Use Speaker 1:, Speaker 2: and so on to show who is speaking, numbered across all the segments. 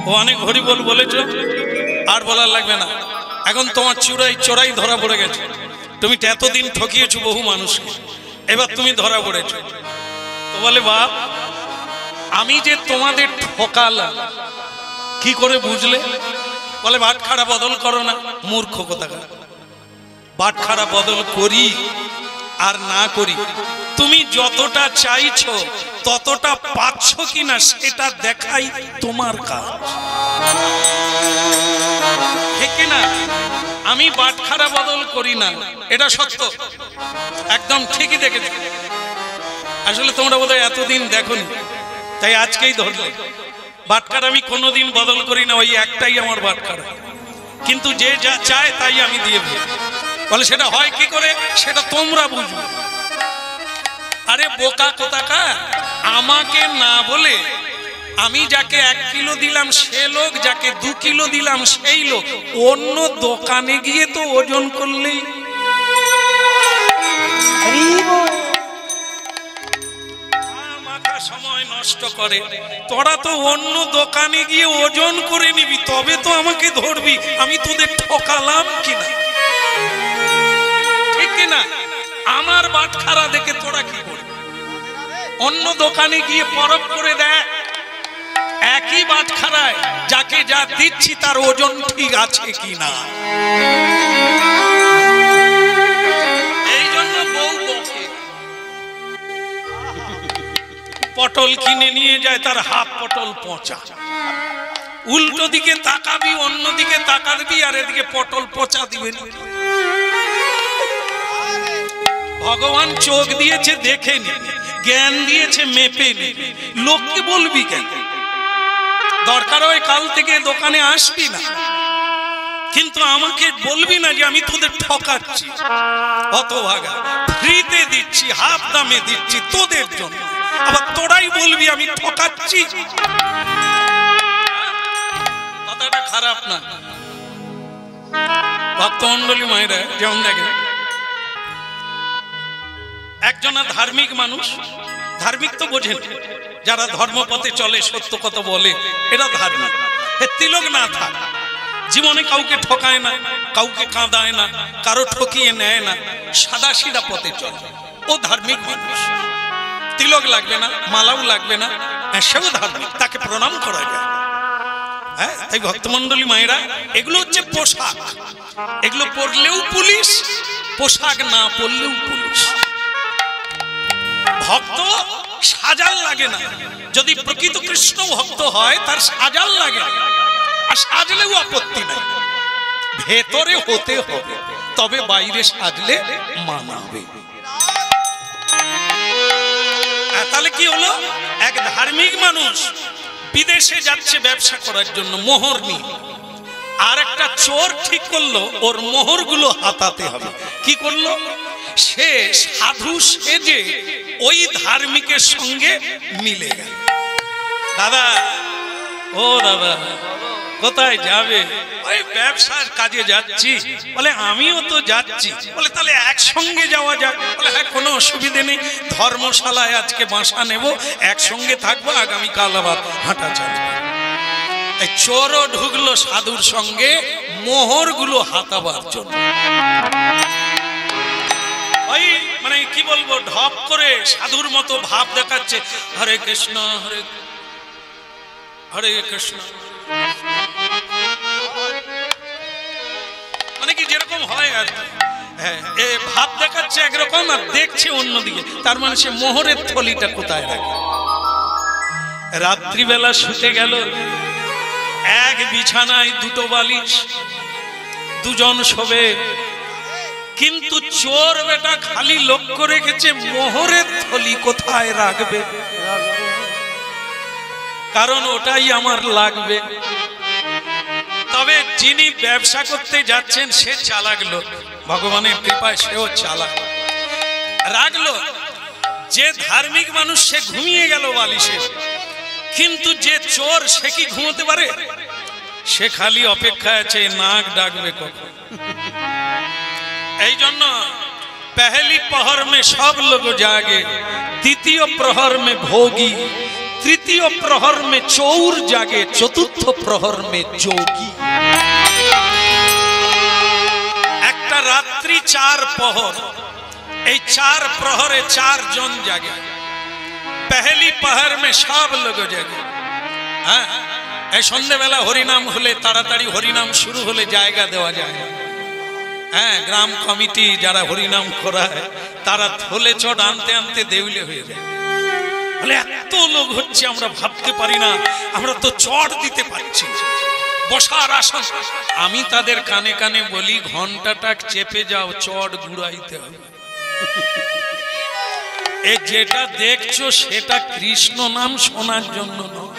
Speaker 1: ও অনেক হরিবল বলেছো, আর বলার লাগবে না। এখন তোমার চোরাই ধরা পড়ে গেছে। তুমি এতদিন ঠকিয়েছো বহু মানুষকে, এবার তুমি ধরা পড়েছো। তো বলে বাপ, আমি যে তোমাদের ঠকালাম কি করে বুঝলে? বলে বাটখারা বদল করো না। মূর্খ কোথাকার, বাটখারা বদল করি আর না করি, তুমি যতটা চাইছো ততটা পাচ্ছ কিনা সেটা দেখাই তোমার কাজ, ঠিক না? আমি বাটখারা বদল করি না, এটা সত্য, একদম ঠিকই দেখেছি। আসলে তোমরা বোধহয় এতদিন দেখোনি, তাই আজকেই ধরলে। বাটখার আমি কোনোদিন বদল করি না, ওই একটাই আমার বাটখারা। কিন্তু যে যা চায় তাই আমি দিয়ে দিই। বলে সেটা হয় কি করে, সেটা তোমরা বুঝবে। আরে বোকা কোথাকার, আমাকে না বলে আমি যাকে 1 কিলো দিলাম সে লোক, যাকে 2 কিলো দিলাম সেই লোক অন্য দোকানে গিয়ে তো ওজন করলেই। সময় নষ্ট করে, তোরা তো অন্য দোকানে গিয়ে ওজন করে নিবি, তবে তো আমাকে ধরবি আমি তোদের ঠকালাম কিনা, ঠিক কিনা? আমার বাটখারা দেখে তোরা কি করবি? অন্য দোকানে গিয়ে পরখ করে দেয়, একই বাটখারায় যাকে যা দিচ্ছি তার ওজন ঠিক আছে কিনা। এই জন্য বউ বকে, পটল কিনে নিয়ে যায়, তার হাফ পটল পচা। উল্টো দিকে তাকাবি, অন্য দিকে তাকাবি, আর এদিকে পটল পচা দিবেন। ভগবান চোখ দিয়েছে দেখে নি, জ্ঞান দিয়েছে মেপে নি, লোককে বলবি কেন? দরকার হয় কাল থেকে দোকানে আসবি না, কিন্তু আমাকে বলবি না যে আমি তোদের ঠকাচ্ছি। অত ভাগা ফ্রিতে দিচ্ছি, হাফ দামে দিচ্ছি তোদের জন্য, আবার তোরাই বলবি আমি ঠকাচ্ছি। কথাটা খারাপ না? ভক্তমন্ডলী মায়েরা যেমন দেখেন, একজনা ধার্মিক মানুষ, ধার্মিক তো বোঝেন, যারা ধর্মপথে চলে, সত্য কথা বলে, এরা ধার্মিক। তিলক না থাক, জীবনে কাউকে ঠকায় না, কাউকে কাঁদায় না, কারো ঠকিয়ে নেয় না, সাদা সিধা পথে চলে, ও ধার্মিক মানুষ। তিলক লাগবে না, মালাও লাগবে না, সেও ধার্মিক, তাকে প্রণাম করা যায়। হ্যাঁ, তাই ভক্তমন্ডলী মায়েরা, এগুলো হচ্ছে পোশাক, এগুলো পরলেও পুলিশ, পোশাক না পরলেও পুলিশ। ভক্ত সাজাল লাগে না, যদি প্রকৃত কৃষ্ণ ভক্ত হয় তার সাজাল লাগে, আর সাজলেও আপত্তি নাই, ভেতরে হতে হবে, তবে বাইরে সাজলে মানাবে। তাহলে কি হলো, এক ধার্মিক মানুষ বিদেশে যাচ্ছে ব্যবসা করার জন্য মোহর নিয়ে, আর একটা চোর ঠিক করলো ওর মোহরগুলো হাতাতে হবে। কি করলো, সে সাধু সেজে ওই ধার্মিকের সঙ্গে মিলে গেল। দাদা, ও দাদা কোথায় যাবে? ওই ব্যবসার কাজে যাচ্ছি। বলে আমিও তো যাচ্ছি। বলে তাহলে একসঙ্গে যাওয়া যাক। বলে হ্যাঁ, কোনো অসুবিধে নেই, ধর্মশালায় আজকে বাসা নেব, একসঙ্গে থাকবো, আগামীকাল আবার হাঁটা চালাবো। চোরও ঢুকলো সাধুর সঙ্গে মোহরগুলো হাতাবার জন্য। ওই মানে কি বলবো, ঢপ করে সাধুর মতো ভাব দেখাচ্ছে, হরে কৃষ্ণ হরে হরে কৃষ্ণ, মানে কি যেরকম হয় আর হ্যাঁ, ভাব দেখাচ্ছে একরকম আর দেখছে অন্যদিকে। তার মানে সে মোহরের থলিটা কোথায় রাখে। রাত্রিবেলা শুতে গেল, এক বিছানায় 2টো বালিশ, 2জন শোবে, কিন্তু চোর বেটা খালি লক্ষ্য রেখেছে মোহরের থলি কোথায় রাখবে, কারণ ওটাই আমার লাগবে। তবে যিনি ব্যবসা করতে যাচ্ছেন সে চালাক লোক, ভগবানের কৃপায় সেও চালাক, রাখলো। যে ধার্মিক মানুষ সে ঘুমিয়ে গেল বালিশে, কিন্তু যে চোর সে কি ঘুমোতে পারে? সে খালি অপেক্ষায় আছে নাক ডাকবে কখন। এই জন্য पहली पहर में सब लोग जागे, द्वितीय प्रहर में भोगी, तृतीय प्रहर में चौर जागे, चतुर्थ प्रहर में जोगी। একটা রাত্রি 4 প্রহর, এই 4 প্রহরে 4 জন জাগে। पहली पहर में सब लोग जागे। হ্যাঁ, এই সন্ধ্যাবেলা হরিনাম হলে তাড়াতাড়ি হরিনাম শুরু হলে জায়গা দেওয়া যায়। হ্যাঁ, গ্রাম কমিটি যারা হরিনাম করায় তারা থলে চট আনতে আনতে দেউলে হয়ে যায়। বলে এত লোক হচ্ছে আমরা ভাবতে পারি না, আমরা তো চট দিতে পারছি না, বসার আসন। আমি তাদের কানে কানে বলি ঘন্টাটা চেপে যাও, চট ঘুরাইতে হবে। এই যেটা দেখছো সেটা কৃষ্ণ নাম শোনার জন্য নয়।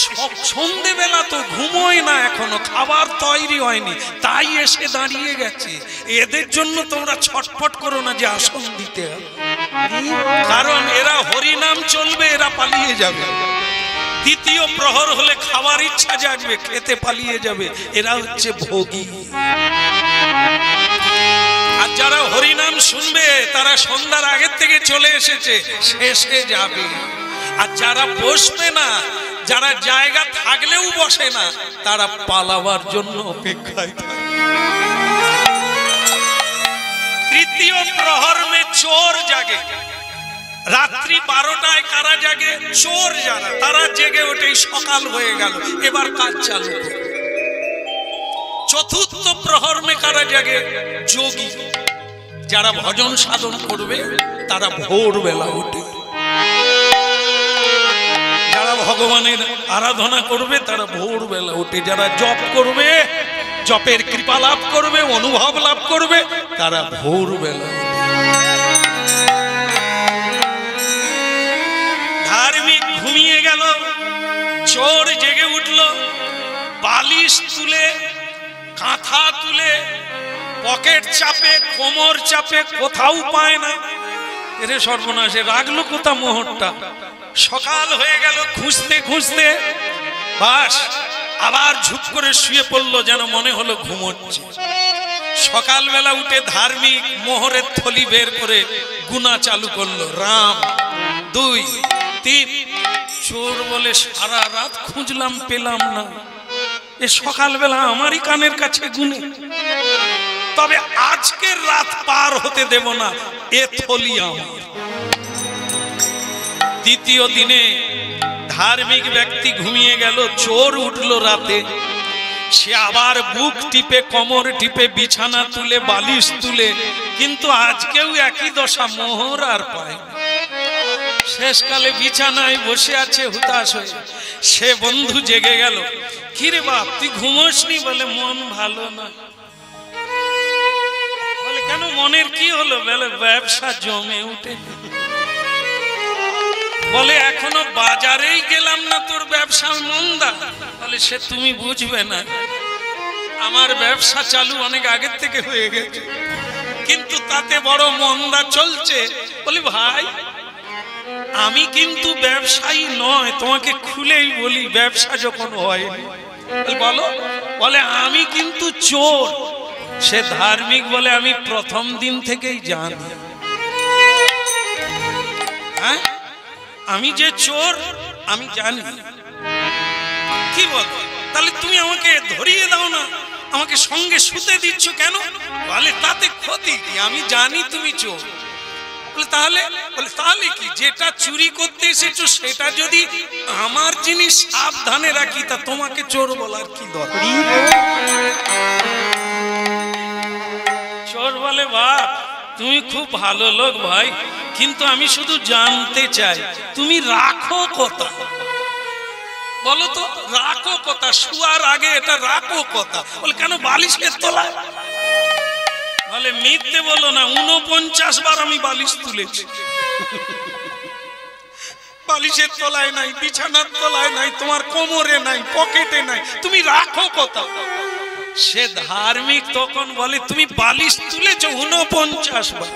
Speaker 1: সব সন্ধ্যেবেলা তো ঘুমোয় না, এখনো খাবার তৈরি হয়নি, তাই এসে দাঁড়িয়ে গেছে। এদের জন্য তোমরা ছটফট করো না যে আসন দিতে হবে, কারণ এরা হরিনাম চলবে, এরা পালিয়ে যাবে। দ্বিতীয় প্রহর হলে খাবার ইচ্ছা জাগবে, খেতে পালিয়ে যাবে। এরা হচ্ছে ভোগী। আর যারা হরিনাম শুনবে তারা সন্ধ্যার আগের থেকে চলে এসেছে, শেষে যাবে। আর যারা বসবে না, যারা জায়গা থাকলেও বসে না, তারা পালাবার জন্য অপেক্ষায় থাকে। তৃতীয় প্রহর মে চোর জাগে। রাত্রি 12টায় কারা জাগে? চোর যারা, তারা জেগে ওঠে, সকাল হয়ে গেল, এবার কাজ চালু করে। চতুর্থ প্রহর মে কারা জাগে? যোগী, যারা ভজন সাধন করবে তারা ভোরবেলা ওঠে। যারা ভগবানের আরাধনা করবে তারা ভোরবেলা ওঠে। যারা জপ করবে, জপের কৃপা লাভ করবে, অনুভব লাভ করবে, তারা ভোরবেলা ওঠে। ধার্মিক ঘুমিয়ে গেল, চোর জেগে উঠল, বালিশ তুলে, কাঁথা তুলে, পকেট চাপে, কোমর চাপে, কোথাও পায় না। এরে সর্বনাশে রাখলো কোথা মোহরটা। সকাল হয়ে গেল, খুঁজতে খুঁজতে বাস আবার ঝুপ করে শুয়ে পড়লো, যেন মনে হলো ঘুমোচ্ছে। সকালবেলা উঠে ধার্মিক মোহরের থলি বের করে গুনা চালু করলো, রাম 2 3। চোর বলে সারা রাত খুঁজলাম, পেলাম না। এ সকালবেলা আমারই কানের কাছে গুনে, তবে আজকের রাত পার হতে দেব না, এ থলি আমার। দ্বিতীয় দিনে ধার্মিক ব্যক্তি ঘুমিয়ে গেল, চোর উঠলো রাতে। সে আবার বুক টিপে, কোমর টিপে, বিছানা তুলে, বালিশ তুলে, কিন্তু আজকেও একই দশা, মোহর আর পায়। শেষকালে বিছানায় বসে আছে হুতাশ হয়ে। সে বন্ধু জেগে গেল, কিরে বাপ তুই ঘুমোসনি? বলে মন ভালো না। বলে কেন, মনের কি হলো? বলে ব্যবসা জমে উঠে। বলে এখনো বাজারেই গেলাম না, তোর ব্যবসা মন্দা। বলে সে তুমি বুঝবে না, আমার ব্যবসা চালু অনেক আগের থেকে হয়ে গেছে, কিন্তু তাতে বড় মন্দা চলছে। বলি ভাই আমি কিন্তু ব্যবসায়ী নয়, তোমাকে খুলেই বলি, ব্যবসা যখন হয়নি। বলো? বলে আমি কিন্তু চোর। সে ধার্মিক বলে আমি প্রথম দিন থেকেই জানি। হ্যাঁ, আমি যে চোর আমি জানি। কি বল? তাহলে তুমি আমাকে ধরিয়ে দাও না, আমাকে সঙ্গে শুতে দিচ্ছ কেন? বলে তাতে ক্ষতি কি, আমি জানি তুমি চোর। বলে তাহলে? বলে তাহলে কি, যেটা চুরি করতে এসেছো সেটা যদি আমার জিনিস সাবধানে রাখি, তা তোমাকে চোর বলার কি দরকার? চোর বলে বাপ তুমি খুব ভালো লোক ভাই, কিন্তু আমি শুধু জানতে চাই তুমি রাখো কথা। বলো তো রাখো কথা, শুয়ার আগে এটা রাখো কথা। বলে কেন, বালিশের তলায়? বলে মিথ্যে বলো না, 49 বার আমি বালিশ তুলেছি। বালিশের তলায় নাই, বিছানার তলায় নাই, তোমার কোমরে নাই, পকেটে নাই, তুমি রাখো কথা। সে ধার্মিক তখন বলে তুমি বালিশ তুলেছ 49 বার,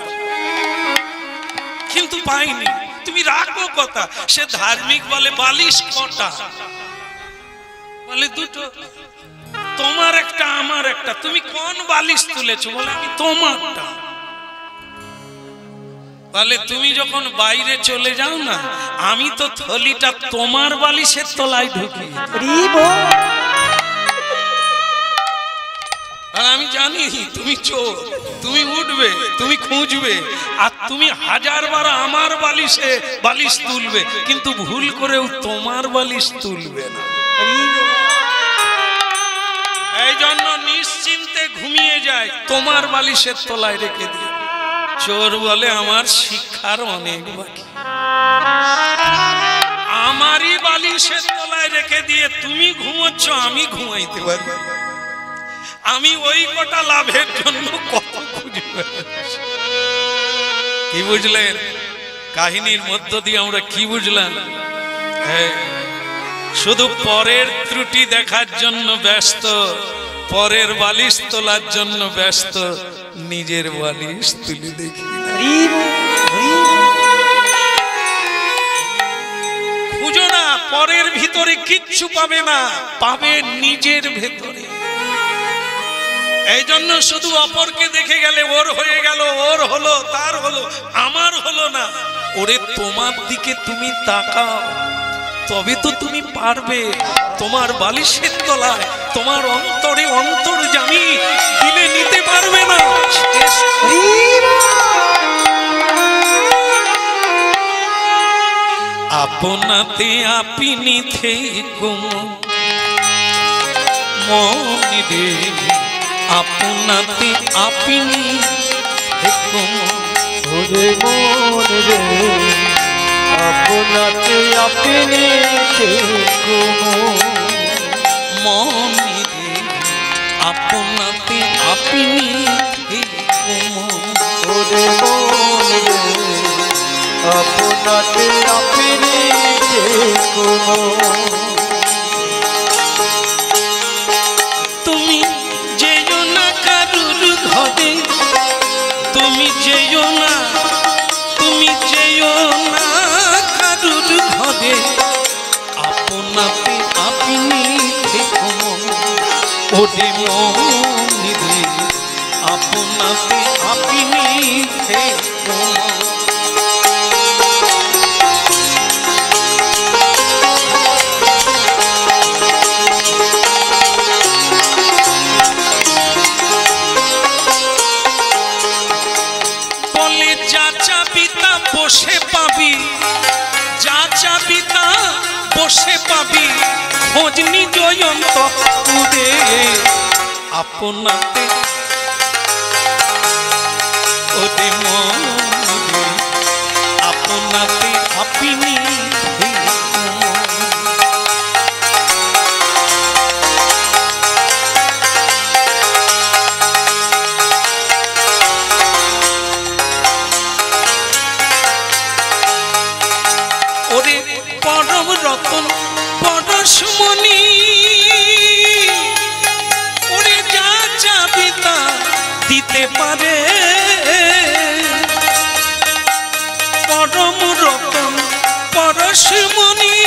Speaker 1: কিন্তু পাইনি, তুমি রাখো কথা। সে ধার্মিক বলে বালিশ কটা? বলে 2টো, তোমার একটা আমার একটা। তুমি কোন বালিশ তুলেছো? বলে আমি তোমারটা। তাহলে তুমি যখন বাইরে চলে যাও না, আমি তো থলিটা তোমার বালিশের তলায় ঢুকি। আর আমি জানি তুমি চোর, তুমি উঠবে, তুমি খুঁজবে, আর তুমি হাজারবার আমার বালিশে বালিশ তুলবে, কিন্তু ভুল করেও তোমার বালিশ তুলবে না। এই জন্য নিশ্চিন্তে ঘুমিয়ে যায়, তোমার বালিশের তলায় রেখে দিয়ে। চোর বলে আমার শিক্ষার অনেক বাকি, আমারই বালিশের তলায় রেখে দিয়ে তুমি ঘুমোচ্ছ, আমি ঘুমাইতে পারি। আমি ওই কটা লাভের জন্য কত খুঁজবে। কি বুঝলেন? কাহিনীর মধ্য দিয়ে আমরা কি বুঝলাম? শুধু পরের ত্রুটি দেখার জন্য ব্যস্ত, পরের বালিশ তোলার জন্য ব্যস্ত, নিজের বালিশ তুলে দেখি। খুঁজো না, পরের ভিতরে কিচ্ছু পাবে না, পাবে নিজের ভেতরে। এই জন্য শুধু অপরকে দেখে গেলে ওর হয়ে গেল, ওর হলো, তার হলো, আমার হলো না। ওরে তোমার দিকে তুমি তাকাও, তবে তো তুমি পারবে। তোমার বালিশের তলায়, তোমার অন্তরে অন্তর্যামী, দিলে নিতে পারবে না। আপনাতে আপনি থেকো মনে রে, আপনাতে আপনি থেকো
Speaker 2: ওরে মনে রে, আপনাতে আপনি থেকো
Speaker 1: মনে রে, আপনাতে আপনি থেকো
Speaker 2: ওরে মনে রে, আপনাতে আপনি থেকো।
Speaker 1: তুমি যেও না কারুর ঘরে, তুমি যেও না, তুমি যেও না কারুর ঘরে, আপনাতে আপনি থেকো ওরে মনে রে, আপনাতে আপনি থেকো। বসে পাবি, যা চাবি তা বসে পাবি, খোঁজ নিজ অন্তরে আপনাতে ওরে মনে রে, আপনাতে আপনি পরম রতন পরশমণি, ওরে যা চাবি তা দিতে পারে। পরম রতন পরশমণি,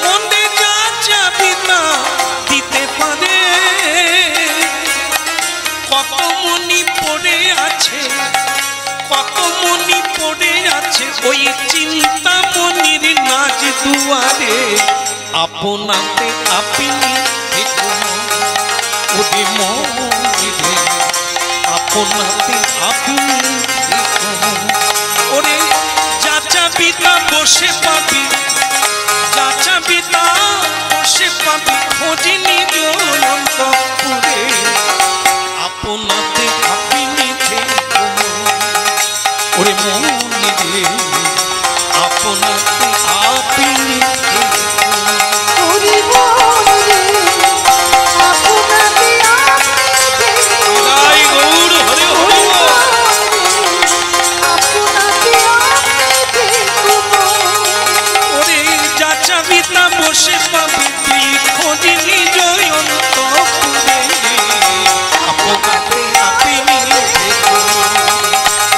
Speaker 1: মনে যা চাবি তা দিতে পারে। কত মণি পড়ে আছে, কত মণি পড়ে আছে ওই চিন্তামণির নাচ দুয়ারে, আপনাতে আপনি থেকো ওরে মনে রে, আপনাতে আপনি থেকো ওরে। যা চাবি তা বসে পাবি, যা চাবি তা বসে পাবি, খোঁজ নিজ অন্তরে আপনাতে আপনি থেকো ওরে মনে রে, আপনাতে আপনি
Speaker 2: ওরে মনে রে, আপনাতে আপনি
Speaker 1: জয় গৌর হরে হরে।
Speaker 2: আপনাতে আপনি
Speaker 1: ওরে যা চাবি তা বসে পাবি, তুই খোঁজ নিজ অন্তরে আপনাতে আপনি থেকো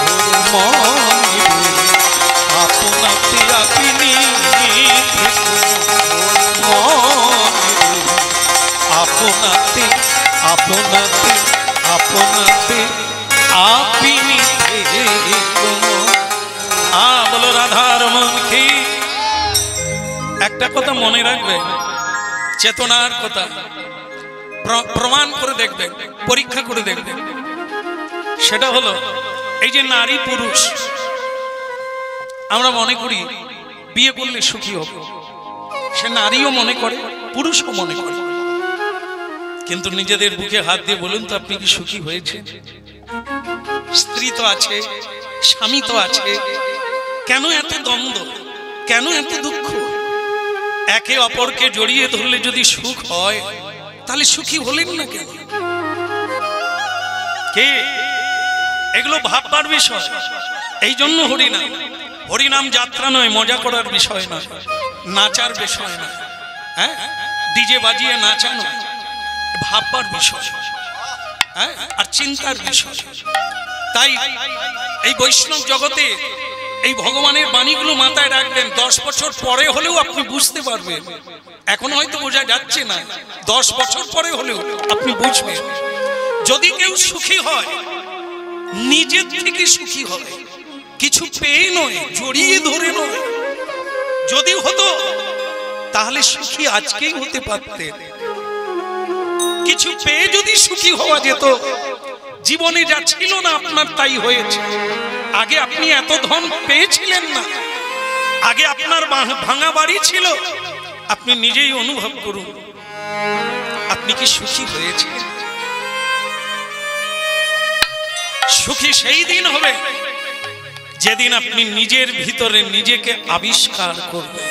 Speaker 1: ওরে মনে রে, আপনাতে আপনি থেকো মনে রে, আপনাতে আপনাতে আপনাতে আপনি থেকো। একটা কথা মনে রাখবেন, চেতনার কথা প্রমাণ করে দেখবেন, পরীক্ষা করে দেখবেন। সেটা হলো এই যে নারী পুরুষ, আমরা মনে করি বিয়ে করলে সুখী হব, সে নারীও মনে করে পুরুষও মনে করে। কিন্তু নিজেদের বুকে হাত দিয়ে বলুন তো, আপনি কি সুখী হয়েছেন? স্ত্রী তো আছে, স্বামী তো আছে, কেন এত দ্বন্দ্ব, কেন এত দুঃখ? একে অপরকে জড়িয়ে ধরলে যদি সুখ হয়, তাহলে সুখী হলেন না কেন? কে? এগুলো ভাববার বিষয়। এই জন্য হরিনাম, হরিনাম যাত্রা নয়, মজা করার বিষয় নয়, নাচার বিষয় নয়, হ্যাঁ, ডিজে বাজিয়ে নাচানো, ভাববার বিষয়, হ্যাঁ, আর চিন্তার বিষয়। তাই এই বৈষ্ণব জগতে এই ভগবানের বাণীগুলো মাথায় রাখবেন। 10 বছর পরে হলেও আপনি বুঝতে পারবেন। এখন হয়তো বোঝা যাচ্ছে না, 10 বছর পরে হলেও আপনি বুঝবেন। যদি কেউ সুখী হয়, নিজের থেকে সুখী হয়, কিছু পেয়ে নয়, জড়িয়ে ধরে নয়। যদি হতো তাহলে সুখী আজকেই হতে পারতেন। কিছু পেয়ে যদি সুখী হওয়া যেত, জীবনে যা ছিল না আপনার তাই হয়েছে। আগে আপনি এত ধন পেয়েছিলেন না, আগে আপনার ভাঙা বাড়ি ছিল, আপনি নিজেই অনুভব করুন, আপনি কি সুখী হয়েছেন? সুখী সেই দিন হবে যেদিন আপনি নিজের ভিতরে নিজেকে আবিষ্কার করবেন।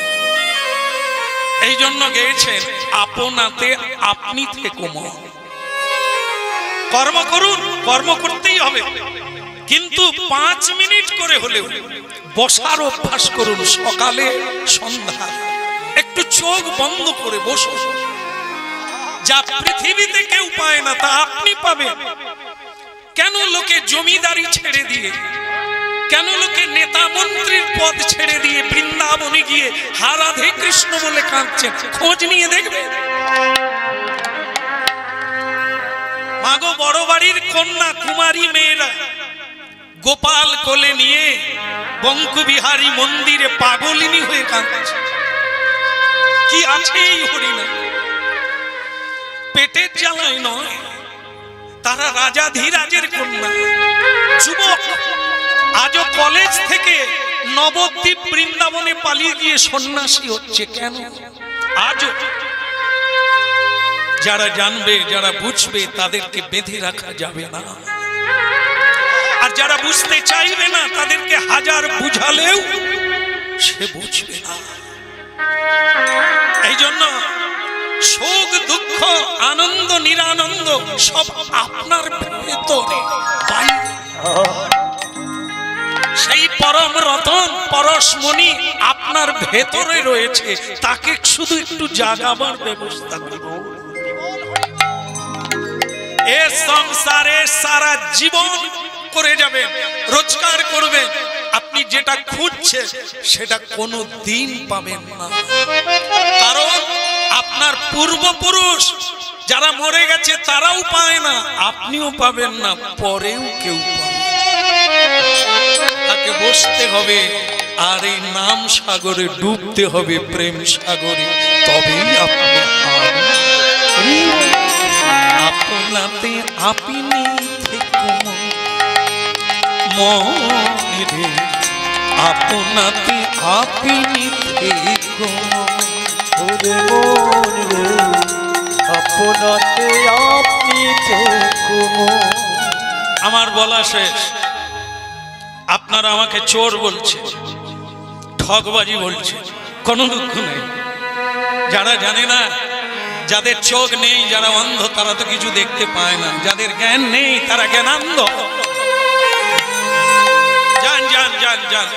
Speaker 1: এই জন্য গেয়েছেন, আপনাতে আপনি থেকো মন। কর্ম করুন, কর্ম করতেই হবে, কিন্তু 5 মিনিট করে হলেও বসার অভ্যাস করুন। সকালে সন্ধ্যা একটু চোখ বন্ধ করে বসুন। যা পৃথিবীতে কেউ পায় না তা আপনি পাবেন। কেন লোকে জমিদারি ছেড়ে দিয়ে, কেন লোকে নেতা মন্ত্রীর পদ ছেড়ে দিয়ে বৃন্দাবনে গিয়ে হা রাধে কৃষ্ণ বলে কাঁদছে? খোঁজ নিয়ে দেখবে। মাগো বড় বাড়ির কন্যা কুমারী মেয়েরা গোপাল কোলে নিয়ে বঙ্কুবিহারী মন্দিরে পাগলিনী হয়ে কাঁদছে। কি আছে এই হরিনাম? পেটের জ্বালায় নয়, তারা রাজাধিরাজের কন্যা, যুবক। আজও কলেজ থেকে নবদ্বীপ বৃন্দাবনে পালিয়ে গিয়ে সন্ন্যাসী হচ্ছে। কেন? আজও যারা জানবে, যারা বুঝবে, তাদেরকে বেঁধে রাখা যাবে না। আর যারা বুঝতে চাইবে না, তাদেরকে হাজার বুঝালেও সে বুঝবে না। এই জন্য সুখ দুঃখ আনন্দ নিরানন্দ সব আপনার ভেতরে, বাইরে। সেই পরম রতন পরশমণি আপনার ভেতরে রয়েছে, তাকে শুধু একটু জাগাবার ব্যবস্থা করুন। এ সংসারে সারা জীবন করে যাবেন, রোজগার করবেন, আপনি যেটা খুঁজছেন সেটা কোনো দিন পাবেন না। কারণ আপনার পূর্বপুরুষ যারা মরে গেছে তারাও পায় না, আপনিও পাবেন না, পরেও কেউ পাবে। তাকে বসতে হবে আর এই নাম সাগরে ডুবতে হবে, প্রেম সাগরে, তবেই আপনি আপনাতে আপনি থেকো মনে রে, আপনাতে আপনি থেকো
Speaker 2: ওরে মন রে, আপনাতে আপনি থেকো।
Speaker 1: আমার বলা শেষ। আপনারা আমাকে চোর বলছে, ঠকবাজি বলছে, কোনো দুঃখ নেই। যারা জানে না, যাদের চোখ নেই, যারা অন্ধ, তারা তো কিছু দেখতে পায় না। যাদের জ্ঞান নেই তারা জ্ঞানান্ধ। যান যান যান যান,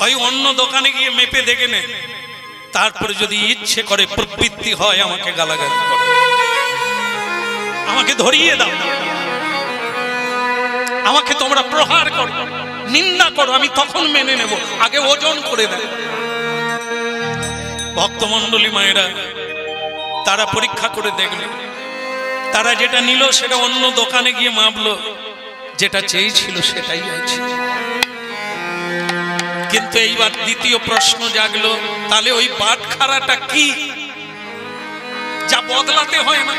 Speaker 1: ওই অন্য দোকানে গিয়ে মেপে দেখে নেন, তারপরে যদি ইচ্ছে করে প্রবৃত্তি হয় আমাকে গালাগালি করে, আমাকে ধরিয়ে দাও, আমাকে তোমরা প্রহার করো, নিন্দা করো, আমি তখন মেনে নেব। আগে ওজন করে দেয়। ভক্তমণ্ডলী মায়েরা তারা পরীক্ষা করে দেখলো, তারা যেটা নিল সেটা অন্য দোকানে গিয়ে মাপলো, যেটা চেয়েছিল সেটাই আছে। কিন্তু এইবার দ্বিতীয় প্রশ্ন জাগলো, তাহলে ওই বাটখারা বাটখারাটা কি, যা বদলাতে হয় না,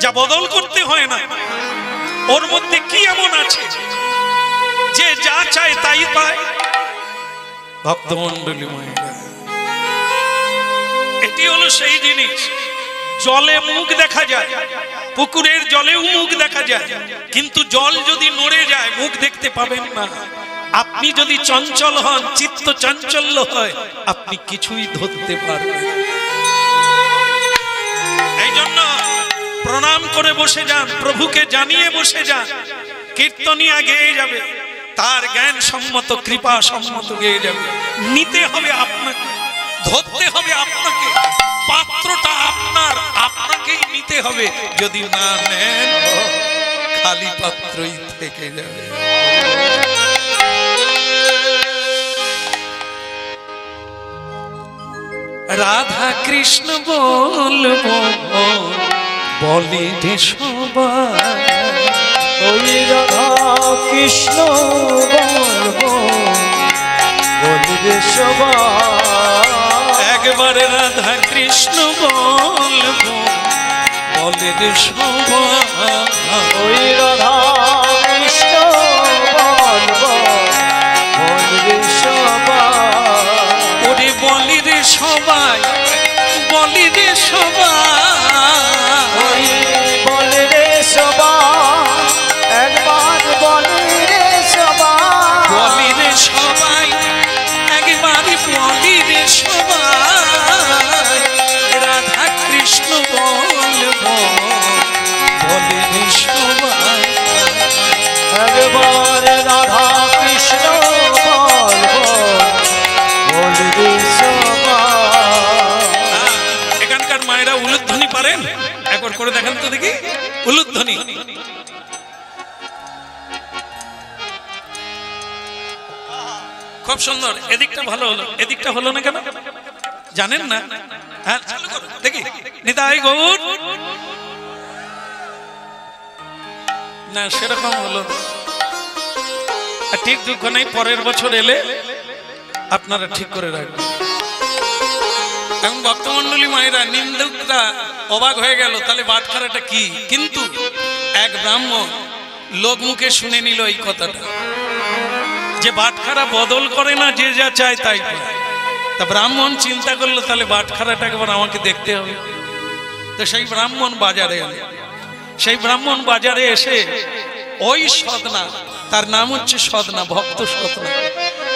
Speaker 1: যা বদল করতে হয় না, ওর মধ্যে কি এমন আছে যে যা চায় তাই পায়? ভক্তমণ্ডলী মায়েরা, এটি হলো সেই জিনিস। জলে মুখ দেখা যায়, পুকুরের জলেও মুখ দেখা যায়, কিন্তু জল যদি নড়ে যায় মুখ দেখতে পাবেন না। আপনি যদি চঞ্চল হন, চিত্ত চাঞ্চল্য হয়, আপনি কিছুই ধরতে পারবেন। এই জন্য প্রণাম করে বসে যান, প্রভুকে জানিয়ে বসে যান। কীর্তনিয়া গেয়ে যাবে, তার জ্ঞান সম্মত কৃপা সম্মত গেয়ে যাবে। নিতে হবে আপনাকে, ধরতে হবে আপনাকে, পাত্রটা আপনার, আপনাকেই নিতে হবে। যদি না নেন খালি পাত্রই থেকে যাবে। রাধা কৃষ্ণ বলবো বলে রে সবাই,
Speaker 2: ওই রাধা কৃষ্ণ বলবো বলি রে সবাই।
Speaker 1: একবার রাধা কৃষ্ণ বলবো বলে রে সবাই,
Speaker 2: ওই রাধা কৃষ্ণ বলবো বলি রে সবাই।
Speaker 1: ওরে বলি রে সবাই, বলি রে সবাই,
Speaker 2: বলি রে সবাই, একবার বলি রে সবাই।
Speaker 1: বলি রে সবাই, একবার বলি রে সবাই। রাধা কৃষ্ণ বলবো বলি রে সবাই,
Speaker 2: একবার রাধা কৃষ্ণ বলবো বলি রে সবাই।
Speaker 1: এখানকার মায়েরা উলুধ্বনি পারেন? একবার করে দেখান তো দেখি উলুধ্বনি। খুব সুন্দর। এদিকটা ভালো হলো, এদিকটা হলো না কেন জানেন না? হ্যাঁ চালু করো দেখি। নিতাই গৌর না, সেরকম হলো না। ঠিক দুঃখ নেই, পরের বছর এলে আপনারা ঠিক করে রাখবেন। এখন ভক্তমণ্ডলী মায়েরা, নিন্দুকরা অবাক হয়ে গেল, তাহলে বাটখারাটা কি? কিন্তু এক ব্রাহ্মণ লোক মুখে শুনে নিল এই কথাটা, যে বাটখারা বদল করে না, যে যা চায় তাই পায়। তা ব্রাহ্মণ চিন্তা করলো, তাহলে বাটখারাটা একবার আমাকে দেখতে হবে। তো সেই ব্রাহ্মণ বাজারে এলো। সেই ব্রাহ্মণ বাজারে এসে ওই সদনা, তার নাম হচ্ছে সদনা, ভক্ত সদনা।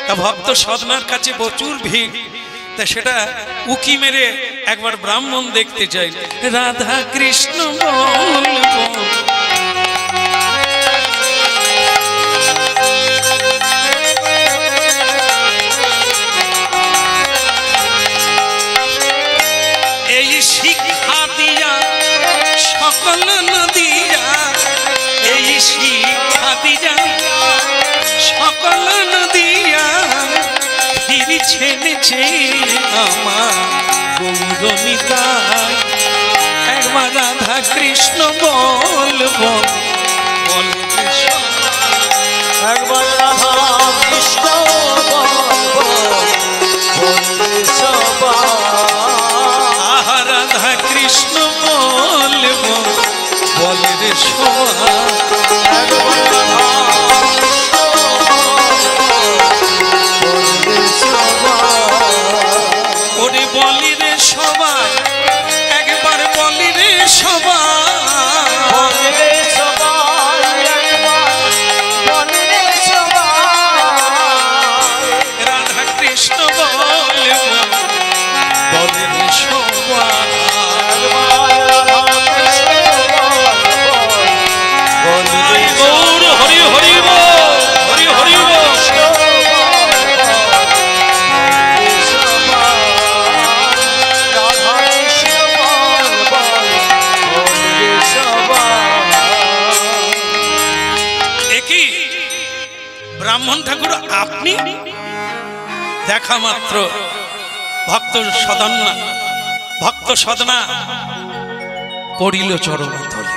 Speaker 1: তা ভক্ত সদনার কাছে প্রচুর ভিড়। তা সেটা উকি মেরে একবার ব্রাহ্মণ দেখতে চাই। রাধা কৃষ্ণ বলবো এই শিক্ষা দিয়া সকল নদিয়া, এই শিক্ষা দিয়া সকল নদিয়া, ফিরছেন আমার গৌরনিতাই। একবার রাধা কৃষ্ণ বলবো বলবে সবাই,
Speaker 2: একবার রাধা কৃষ্ণ বলবো বলি সবাই।
Speaker 1: আহা রাধা কৃষ্ণ বলবো বলে রে সবাই,
Speaker 2: একবার রাধা কৃষ্ণ বলি সবাই।
Speaker 1: ওরে বলি রে সবাই, একবার বলি রে সবাই,
Speaker 2: বলি রে সবাই, একবার বলি রে সবাই।
Speaker 1: রাধা কৃষ্ণ বলবো বলে রে সবাই।
Speaker 2: একবার রাধা কৃষ্ণ বলবো বলি রে
Speaker 1: গৌর হরি হরি বল, হরি হরি বল। একই ব্রাহ্মণ ঠাকুর আপনি? দেখা মাত্র ভক্ত সদনা, ভক্ত সদনা পড়িল চরণ তলে,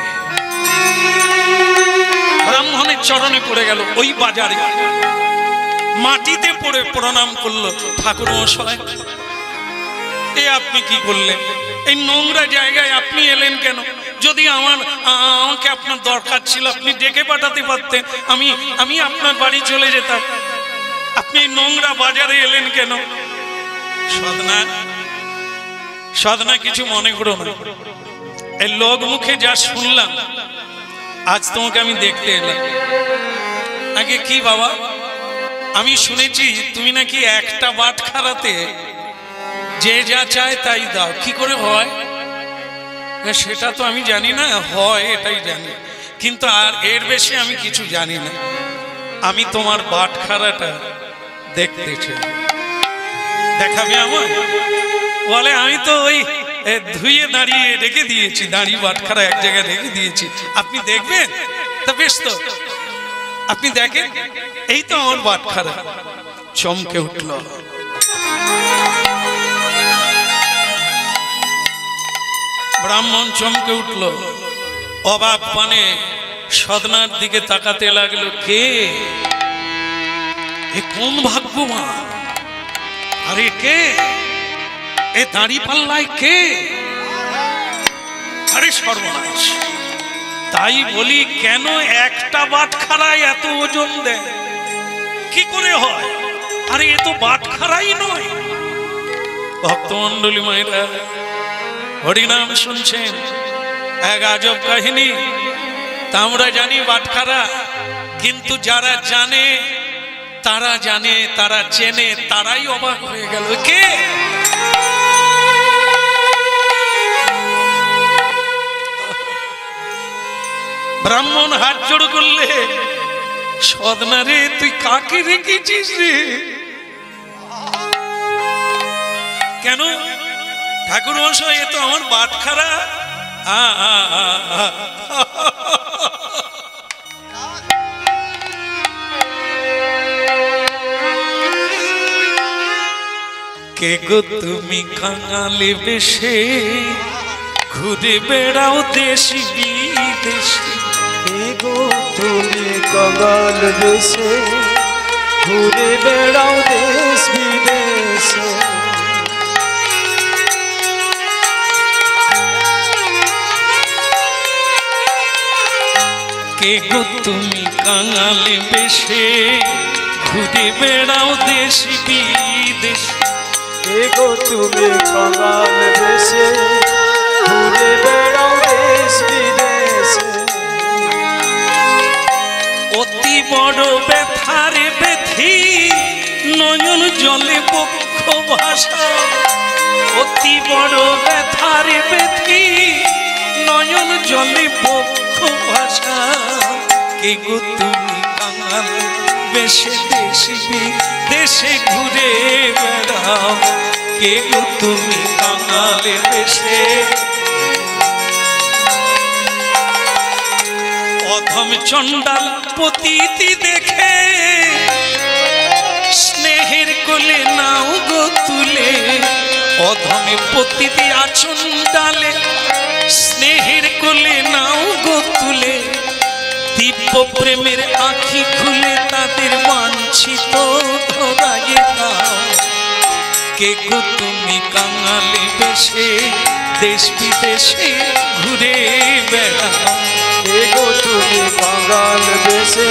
Speaker 1: ব্রাহ্মণের চরণে পড়ে গেল। ওই বাজারে মাটিতে পড়ে প্রণাম করলো, ঠাকুর মশাই আপনি কি করলেন? এই নোংরা জায়গায় আপনি এলেন কেন? যদি আমাকে আপনার দরকার ছিল আপনি ডেকে পাঠাতে পারতেন, আমি আপনার বাড়ি চলে যেতাম। আপনি এই নোংরা বাজারে এলেন কেন? সাধনা কিছু মনে করো না, এই লোক মুখে যা শুনলাম আজ তোমাকে আমি দেখতে এলাম। আগে কি বাবা, আমি শুনেছি তুমি নাকি একটা বাটখারাতে যে যা চায় তাই দাও, কি করে হয় সেটা তো আমি জানি না, হয় এটাই জানি, কিন্তু আর এর বেশি আমি কিছু জানি না। আমি তোমার বাটখারাটা দেখতে চাই, দেখাবে আমার? বলে আমি তো ওই ধুয়ে দাঁড়িয়ে রেখে দিয়েছি, দাঁড়ি বাটখারা এক জায়গায় রেখে দিয়েছি, আপনি দেখবেন? তা বেশ, তো আপনি দেখেন, এই তো আমার বাটখারা। চমকে উঠল। ব্রাহ্মণ চমকে উঠল, অবাক পানে সদনার দিকে তাকাতে লাগলো। কে এ? কোন ভাগ্যবান? আরে কে এ দাঁড়ি পাল্লায়? কে? আরে সর্বনাশ! তাই বলি, কেন একটা বাটখারায় এত ওজন দেয়? কি করে হয়? আরে এ তো বাটখারাই নয়। ভক্তমন্ডলী মায়েরা, হরিনাম শুনছেন, এক আজব কাহিনী। তা আমরা জানি বাটখারা, কিন্তু যারা জানে, তারা চেনে, তারাই অবাক হয়ে গেল। কে? ব্রাহ্মণ হাত জোড় করলে, সদনা রে তুই কাকে রেখেছিস রে? কেন ঠাকুর মশাই, এ তো আমার বাটখারা। কে গো তুমি কাঙালি বেশে ঘুরে বেড়াও দেশ বিদেশে?
Speaker 2: কে গো তুমি কাঙাল বেশে ঘুরে বেড়াও দেশ বিদেশে?
Speaker 1: কে গো তুমি কাঙালি বেশে ঘুরে বেড়াও দেশ বিদেশে?
Speaker 2: কে গো তুমি কাঙাল বেশে ঘুরে বেড়াও দেশ বিদেশে?
Speaker 1: অতি বড় ব্যথার বেথি নয়ন জলে বক্ষ ভাষা। অতি বড় ব্যথার বেথি নয়ন জলে বক্ষ ভাষা। কে গো তুমি কাঙাল বেশে দেশ বিদেশে ঘুরে বেড়াও? কে গো তুমি কাঙাল বেশে? অধম চণ্ডাল পতিতি দেখে স্নেহের কোলে নাও গো তুলে। অধমে পতিতি আচণ্ডালে স্নেহের কোলে নাও গো তুলে। দিব্য প্রেমের আঁখি খুলে তাদের বাঞ্ছিত ধরায়ে দাও। কে গো তুমি কাঙালি বেশে দেশ বিদেশে ঘুরে বেড়াও?
Speaker 2: কে গো তুমি কাঙাল বেশে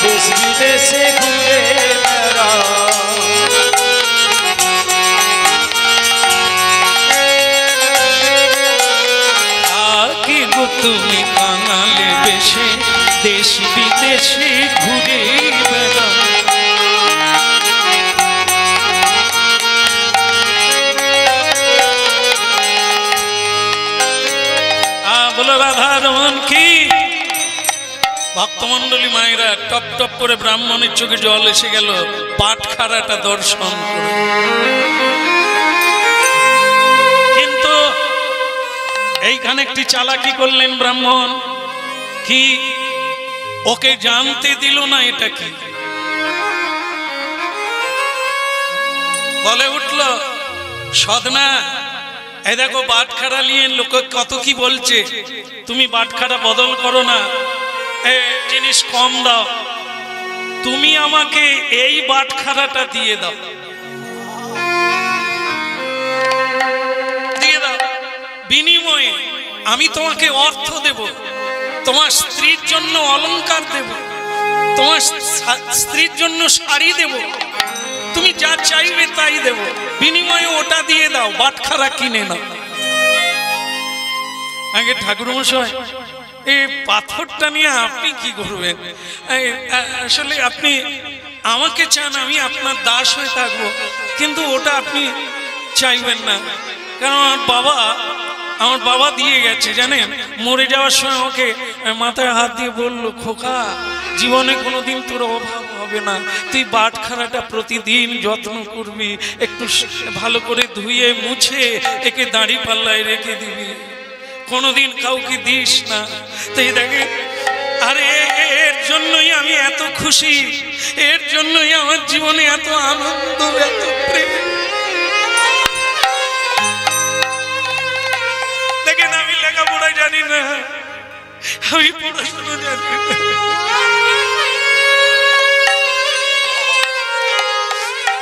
Speaker 2: দেশ বিদেশে ঘুরে বেড়াও?
Speaker 1: কে গো তুমি কাঙাল বেশে দেশ বিদেশে ঘুরে বেড়াও? বলো রাধারমন কি? ভক্তমন্ডলী মায়েরা, টপ টপ করে ব্রাহ্মণের চোখে জল এসে গেল বাটখারাটা দর্শন করে। কিন্তু এইখানে একটি চালাকি করলেন ব্রাহ্মণ। কি? ওকে জানতে দিল না এটা কি। বলে উঠল, সদনা এই দেখো বাটখারা নিয়ে লোক কত কি বলছে, তুমি বাটখারা বদল করো না, জিনিস কম দাও, তুমি আমাকে এই বাটখারাটা দিয়ে দাও। বিনিময়ে আমি তোমাকে অর্থ দেব, তোমার স্ত্রীর জন্য অলংকার দেব, তোমার স্ত্রীর জন্য শাড়ি দেব, তুমি যা চাইবে তাই দেব, বিনিময়ে ওটা দিয়ে দাও, বাটখারা কিনে নাও। আগে ঠাকুরমশাই এই পাথরটা নিয়ে আপনি কি করবেন? আসলে আপনি আমাকে চান আমি আপনার দাস হয়ে থাকবো, কিন্তু ওটা আপনি চাইবেন না, কারণ আমার বাবা দিয়ে গেছে জানেন। মরে যাওয়ার সময় আমাকে মাথায় হাত দিয়ে বললো, খোকা জীবনে কোনোদিন তোর অভাব হবে না, তুই বাটখারাটা প্রতিদিন যত্ন করবি, একটু ভালো করে ধুয়ে মুছে একে দাড়ি পাল্লায় রেখে দিবি, কোনোদিন কাউকে দিস না। তাই দেখে, আরে এর জন্যই আমি এত খুশি, এর জন্যই আমার জীবনে এত আনন্দ, এত প্রেম। দেখেন আমি লেখাপড়া জানি না, আমি পড়াশোনা জানি না,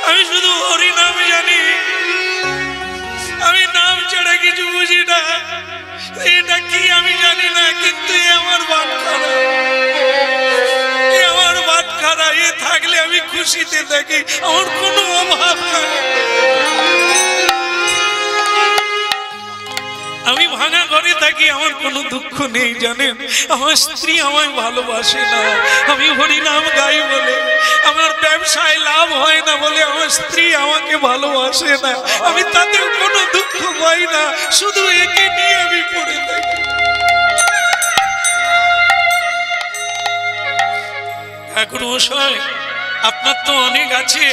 Speaker 1: আমি শুধু হরি নাম জানি, আমি নাম ছাড়া কিছু বুঝি না। এটা কি আমি জানি না, কিন্তু আমার বাটখারা, আমার বাটখারা এ থাকলে আমি খুশিতে থাকি, আমার কোনো অভাব নাই। আমি ভাঙা ঘরে থাকি, আমার কোনো দুঃখ নেই জানেন। আমার স্ত্রী আমায় ভালোবাসে না, আমি হরিনাম গাই বলে, আমার ব্যবসায় লাভ হয় না বলে আমার স্ত্রী আমাকে ভালোবাসে না, আমি তাতেও কোনো দুঃখ পাই না, শুধু একে নিয়ে আমি পড়ে থাকি। ঠাকুরমশাই আপনার তো অনেক আছে,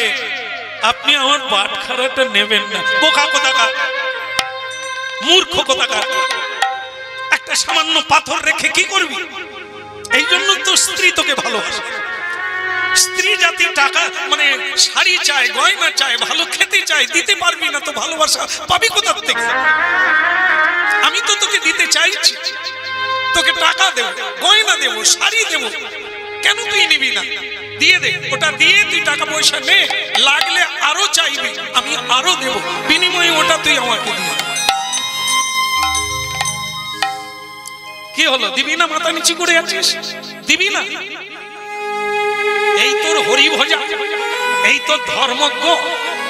Speaker 1: আপনি আমার বাটখারাটা নেবেন না। বোকা কোথাকার, মূর্খ কোথাকার, একটা সামান্য পাথর রেখে কি করবি? এই জন্য তো স্ত্রী তোকে ভালোবাসে। স্ত্রী জাতি টাকা মানে শাড়ি চায়, গয়না চায়, ভালো খেতে চায়, দিতে পারবি না তো ভালোবাসা পাবি কোথা থেকে? আমি তো তোকে দিতে চাইছি, তোকে টাকা দেব, গয়না দেব, শাড়ি দেব, কেন তুই নিবি না? দিয়ে দে, ওটা দিয়ে তুই টাকা পয়সা নে, লাগলে আরো চাইবি, আমি আরো দেব, বিনিময়ে ওটা তুই আমাকে দিয়ে। কি হলো, দিবি না? মাথা নিচু করে আছিস, দিবি না? এই তোর হরিভজা, এই তো ধর্মজ্ঞ,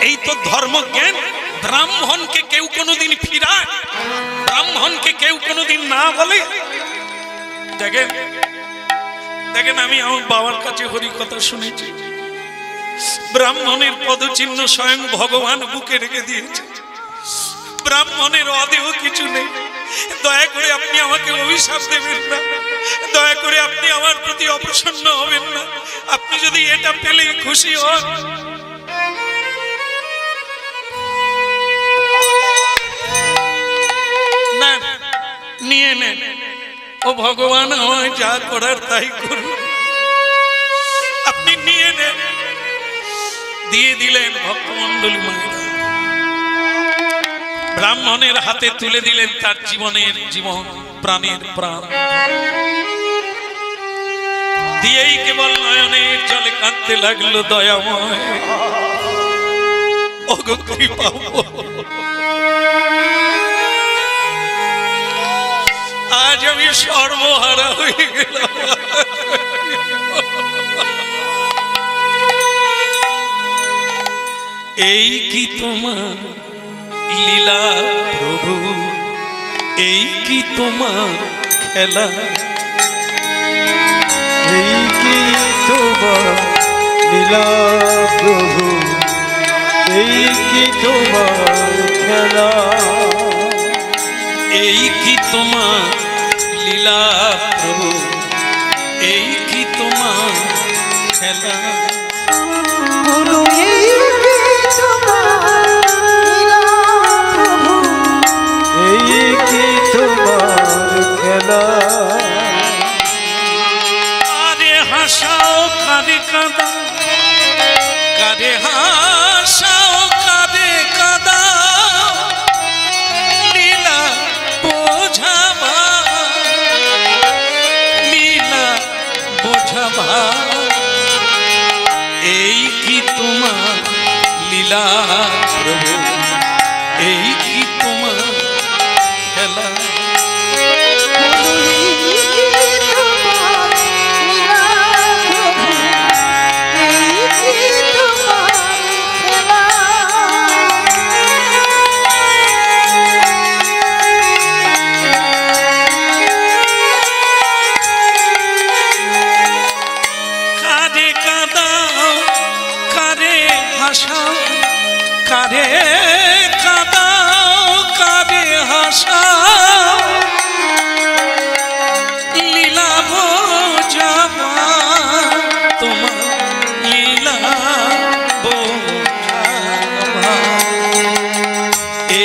Speaker 1: এই তো ধর্মজ্ঞান। ব্রাহ্মণকে কেউ কোনোদিন ফিরায়? ব্রাহ্মণকে কেউ কোনোদিন না বলে? দেখেন দেখেন, আমি আমার বাবার কাছে হরি কথা শুনেছি, ব্রাহ্মণের পদচিহ্ন স্বয়ং ভগবান বুকে রেখে দিয়েছে, ব্রাহ্মণের অদেহ কিছু নেই। দয়া করে আপনি আমাকে অভিশাপ দেবেন না, দয়া করে আপনি আমার প্রতি অপ্রসন্ন হবেন না। আপনি যদি এটা পেলে খুশি হন, না নিয়ে নেন, ও ভগবান আমায় যা করার তাই করুন, আপনি নিয়ে নেন। দিয়ে দিলেন ভক্তমণ্ডলী মায়েরা, ব্রাহ্মণের হাতে তুলে দিলেন তার জীবনের জীবন, প্রাণের প্রাণ, দিয়েই কেবল নয়নের জলে কাঁদতে লাগলো, দয়াময় ওগো কৃপা, আজ আমি সর্বহারা হয়ে গেলাম। এই কি তোমার লীলা প্রভু, এই কি তোমার খেলা,
Speaker 2: এই কি তোমার লীলা প্রভু, এই কি তোমার খেলা,
Speaker 1: এই কি তোমার লীলা প্রভু, এই কি তোমার খেলা,
Speaker 3: গুরু এই কি তোমার লীলা প্রভু,
Speaker 2: এই কি তোমার খেলা,
Speaker 1: কারে হাসাও কারে কাঁদা, কারে হাসাও কারে কাঁদা, লীলা বোঝাবা, লীলা বোঝাবা, এই কি তোমার লীলা প্রভু, এই কি তোমার খেলা।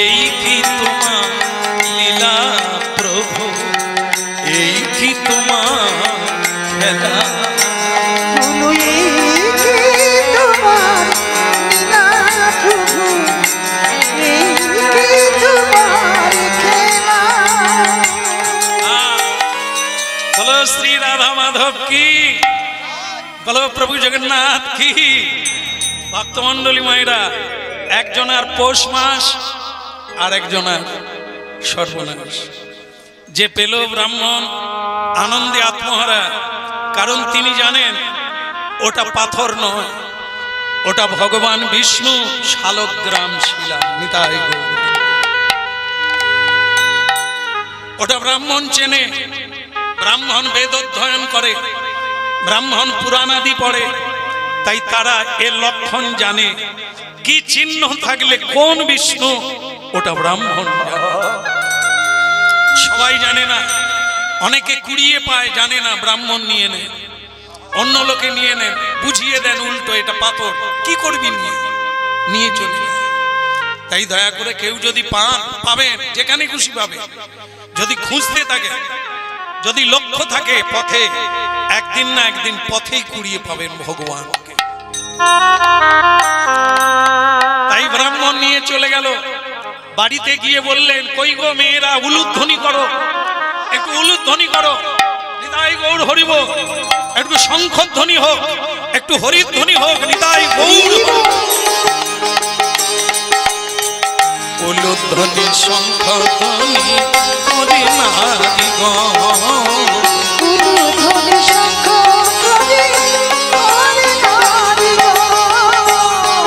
Speaker 1: এই কি তোমার লীলা প্রভু, এই কি তোমার খেলা।
Speaker 3: বলো এই কি তোমার লীলা প্রভু, এই কি তোমার খেলা।
Speaker 1: বলো শ্রী রাধা মাধব কি, বলো প্রভু জগন্নাথ কি। ভক্তমন্ডলী মায়েরা, একজনের পৌষ মাস আর একজনের সর্বনাশ। যে পেল ব্রাহ্মণ আনন্দে আত্মহারা, কারণ তিনি জানেন ওটা পাথর নয়, ওটা ভগবান বিষ্ণু শালগ্রাম শিলা। নিতাই গৌর। ওটা ব্রাহ্মণ চেনে, ব্রাহ্মণ বেদ অধ্যয়ন করে, ব্রাহ্মণ পুরাণ আদি পড়ে, তাই তারা এর লক্ষণ জানে। কি চিহ্ন থাকলে কোন বিষ্ণু, ওটা ব্রাহ্মণ জানে। সবাই জানে না, অনেকে কুড়িয়ে পায়, জানে না, ব্রাহ্মণ নিয়ে নেন, অন্য লোকে নিয়ে নেন, বুঝিয়ে দেন উল্টো এটা পাথর, কি করবি নিয়ে, নিয়ে চলে যায়। তাই দয়া করে কেউ যদি পাবেন, যেখানে খুশি পাবে, যদি খুঁজতে থাকে, যদি লক্ষ্য থাকে পথে, একদিন না একদিন পথেই কুড়িয়ে পাবেন ভগবানকে। তাই ব্রাহ্মণ নিয়ে চলে গেল, বাড়িতে গিয়ে বললেন, কই গো মেয়েরা, উলুধ্বনি করো, একটু উলুধ্বনি করো, নিতাই গৌর হরিব, একটু শঙ্খধ্বনি হোক, একটু হরিধ্বনি হোক, নিতাই গৌর। উলুধ্বনি শঙ্খধ্বনি করে নারী গণ,
Speaker 3: উলুধ্বনি শঙ্খধ্বনি করে নারী গণ,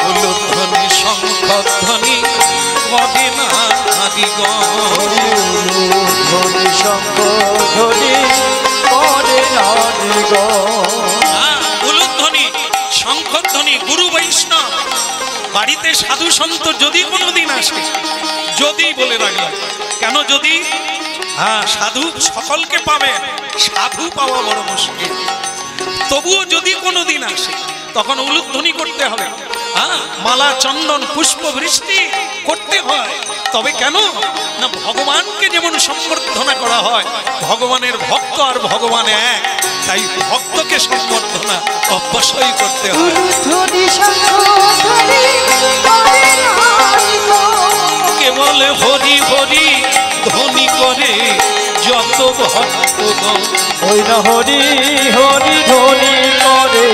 Speaker 1: উলুধ্বনি শঙ্খধ্বনি করে নারী গণ,
Speaker 2: উলুধ্বনি শঙ্খধ্বনি করে নারী গণ।
Speaker 1: উলুধ্বনি শঙ্খধ্বনি। গুরু বৈষ্ণব বাড়িতে সাধু সন্ত যদি কোনোদিন আসে, যদি বলে রাখলাম, কেন যদি? সাধু সকলকে পাবে, সাধু পাওয়া বড় মুশকিল। তবুও যদি কোনোদিন আসে, তখন উলুধ্বনি করতে হবে। মালা চন্দন পুষ্প বৃষ্টি করতে হয়। তবে কেন না, ভগবানকে যেমন সম্বর্ধনা করা হয়, ভগবানের ভক্ত আর ভগবান এক, তাই ভক্তকে সম্বর্ধনা অবশ্যই করতে হয়।
Speaker 3: উলুধ্বনি শঙ্খধ্বনি করে নারী গণ,
Speaker 1: কেবল হরি হরি ধ্বনি করে যত ভক্তগণ,
Speaker 2: ওই না হরি হরি ধ্বনি করে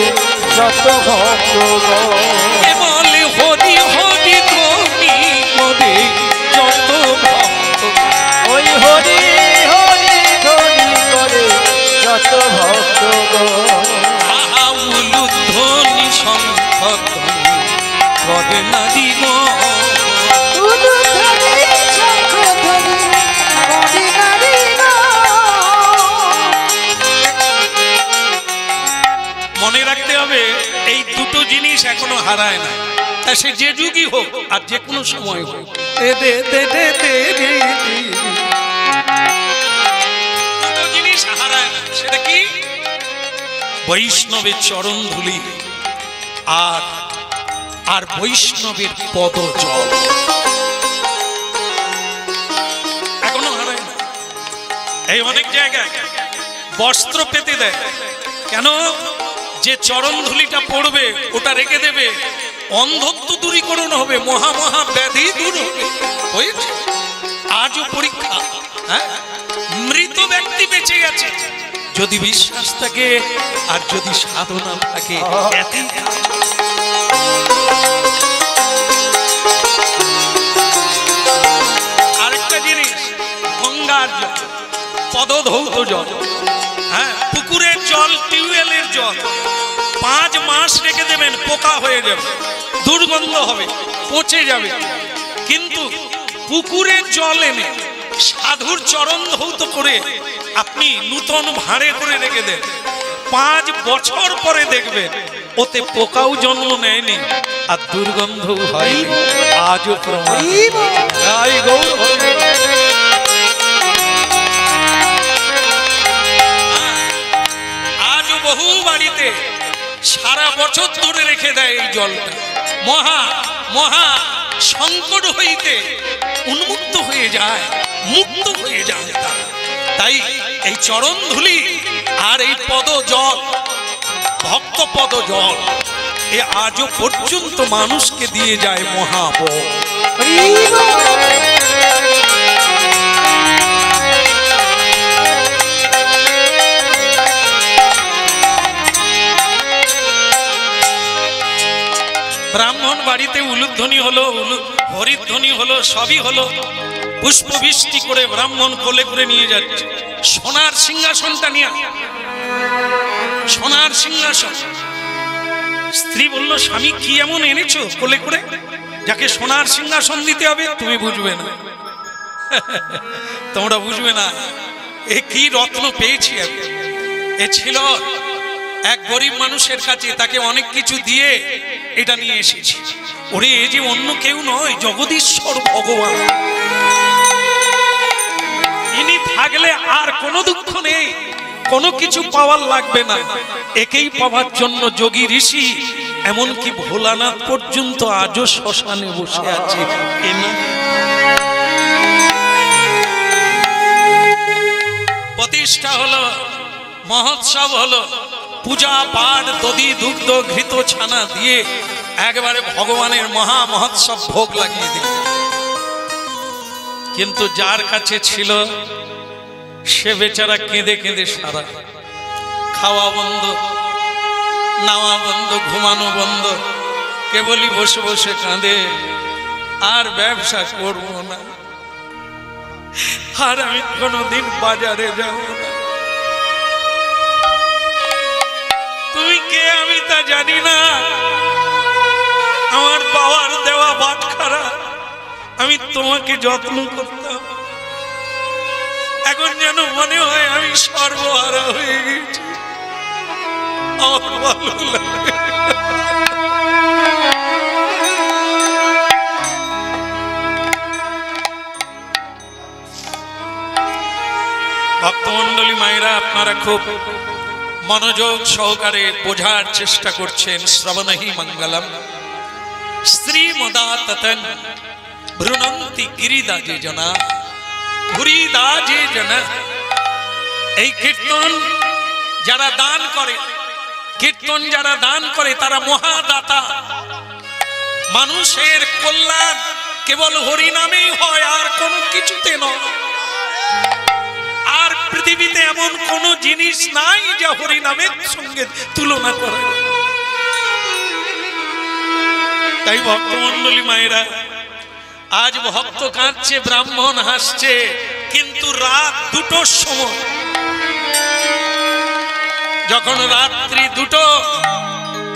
Speaker 2: যত ভক্তগণ।
Speaker 1: কেবল হরি হরি ধ্বনি করে যত ভক্ত,
Speaker 2: ওই হরি হরি ধ্বনি করে যত ভক্তগণ।
Speaker 1: উলুধ্বনি শঙ্খধ্বনি করে নারী গণ।
Speaker 3: উলুধ্বনি শঙ্খধ্বনি করে নারী গণ।
Speaker 1: মনে রাখতে হবে, এই দুটো জিনিস এখনো হারায় না। তা সে যে যুগই হোক আর যে কোনো সময় হোক, দুটো জিনিস হারায় না। সেটা কি? বৈষ্ণবের চরণ ধুলি আর বৈষ্ণবের পদ জল এখনো হারায় না। এই অনেক জায়গায় বস্ত্র পেতে দেয়, কেন? যে চরণ ধুলিটা পড়বে, ওটা রেখে দেবে, অন্ধত্ব দূরীকরণ হবে, মহা মহা ব্যাধি দূর হবে। হয়েছে আজও পরীক্ষা। মৃত ব্যক্তি বেঁচে গেছে, যদি বিশ্বাস থাকে আর যদি সাধনা থাকে, এতই কাজ। আরেকটা জিনিস, গঙ্গার জল, পদধৌত জল, পুকুরের জল, টিউবওয়েলের জল 5 মাস রেখে দেবেন, পোকা হয়ে যাবে, দুর্গন্ধ হবে, পচে যাবে। কিন্তু পুকুরের জল এনে সাধুর চরণ ধৌত করে আপনি নূতন ভাঁড়ে করে রেখে দেন, 5 বছর পরে দেখবেন ওতে পোকাও জন্ম নেয়নি আর দুর্গন্ধও হয়নি। আজও প্রমাণ। জয় গৌর হরি। আজও বহু বাড়িতে সারা বছর ধরে রেখে দেয় এই জলটা। মহা মহা সংকট হইতে যায়, মুক্ত হয়ে যায় তারা। তাই এই চরণ ধুলি আর এই পদ জল, ভক্ত পদ জল, এ আজও পর্যন্ত মানুষকে দিয়ে যায় মহাবল। ব্রাহ্মণ বাড়িতে উলুধ্বনি হলো, হরিধ্বনি হলো, সবই হলো। পুষ্পবৃষ্টি করে ব্রাহ্মণ কোলে করে নিয়ে যাচ্ছে সোনার সিংহাসনটা নিয়ে, সোনার সিংহাসন। স্ত্রী বলল, স্বামী কি এমন এনেছো কোলে করে যাকে সোনার সিংহাসন দিতে হবে? তুমি বুঝবে না, তোমরা বুঝবে না, এ কি রত্ন পেয়েছি আমি। এ ছিল এক গরিব মানুষের কাছে, তাকে অনেক কিছু দিয়ে এটা নিয়ে এসেছি। ওরে, এ যে অন্য কেউ নয়, জগদীশ্বর ভগবান। ইনি থাকলে আর কোনো দুঃখ নেই, কোনো কিছু পাওয়ার লাগবে না। একেই পাওয়ার জন্য যোগী ঋষি, এমনকি ভোলানাথ পর্যন্ত আজও শ্মশানে বসে আছে। প্রতিষ্ঠা হলো, মহোৎসব হলো, পূজা পাঠ, দধি দুগ্ধ ঘৃত ছানা দিয়ে একবারে ভগবানের মহা মহোৎসব ভোগ লাগিয়ে দিল। কিন্তু যার কাছে ছিল সে বেচারা কেঁদে কেঁদে সারা, খাওয়া বন্ধ, নাওয়া বন্ধ, ঘুমানো বন্ধ, কেবলই বসে বসে কাঁদে, আর ব্যবসা করব না, আর আমি কোনোদিন বাজারে যাব না। তুমি কে আমি তা জানি না, আমার বাবার দেওয়া বাটখারা আমি তোমাকে যত্ন করতাম, এখন যেন মনে হয় আমি সর্বহারা হয়ে গেছি। আমার ভালো লাগে। ভক্তমণ্ডলী মায়েরা, আপনারা খুব মনোযোগ সহকারে বোঝার চেষ্টা করছেন। শ্রবণহি মঙ্গলম শ্রীমদাততন ভ্রুণন্তি গিরিদাজে জনা, ভুরিদাজে জনা। এই কীর্তন যারা দান করে, কীর্তন যারা দান করে তারা মহাদাতা। মানুষের কল্যাণ কেবল হরি নামেই হয়, আর কোনো কিছুতে নয়। আর পৃথিবীতে এমন কোন জিনিস নাই যা হরি নামের সঙ্গে তুলনা করে। তাই ভক্তমণ্ডলী মায়েরা, আজ ভক্ত কাঁদছে, ব্রাহ্মণ হাসছে, কিন্তু রাত 2টোর সময়, যখন রাত্রি 2টো,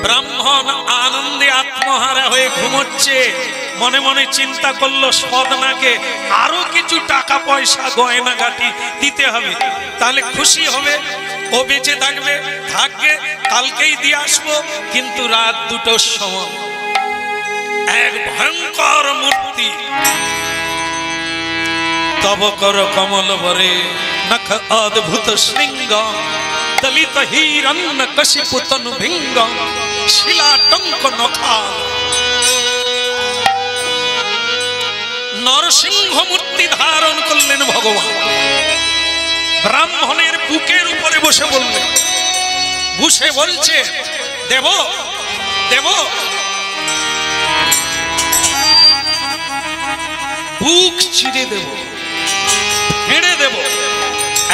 Speaker 1: ব্রাহ্মণ আনন্দে আত্মহারা হয়ে ঘুমোচ্ছে, মনে মনে চিন্তা করলো সদনাকে আরো কিছু টাকা পয়সা গয়না গাটি দিতে হবে, তাহলে খুশি হবে, ও বেঁচে থাকবে, থাকবে, কালকেই দিয়ে আসবো। কিন্তু রাত 2টোর সময় এক ভয়ঙ্কর মূর্তি, তব কর কমল বরে নখ অদ্ভুত শৃঙ্গ, দলিত হিরণ্য কশিপু তনু ভিঙ্গ, শিলা টঙ্ক নখাল। নরসিংহ মূর্তি ধারণ করলেন ভগবান, ব্রাহ্মণের বুকের উপরে বসে বললেন, বসে বলছে, দেব দেব। বুক চিরে দেব, ভেঙে দেব,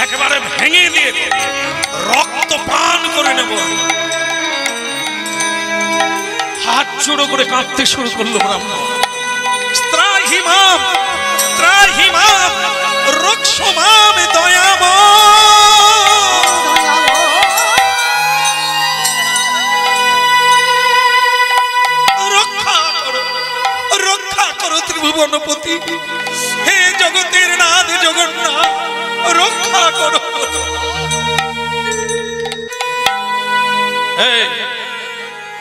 Speaker 1: একেবারে ভেঙে দিয়ে রক্ত পান করে নেব। হাত জোড়ো করে কাঁদতে শুরু করলো ব্রাহ্মণ। ত্রাহি মাম, ত্রাহি মাম, রক্ষ মাম দয়াময়। রক্ষা করো, রক্ষা করো ত্রিভুবনপতি, হে জগতের নাথ জগন্নাথ, রক্ষা করো।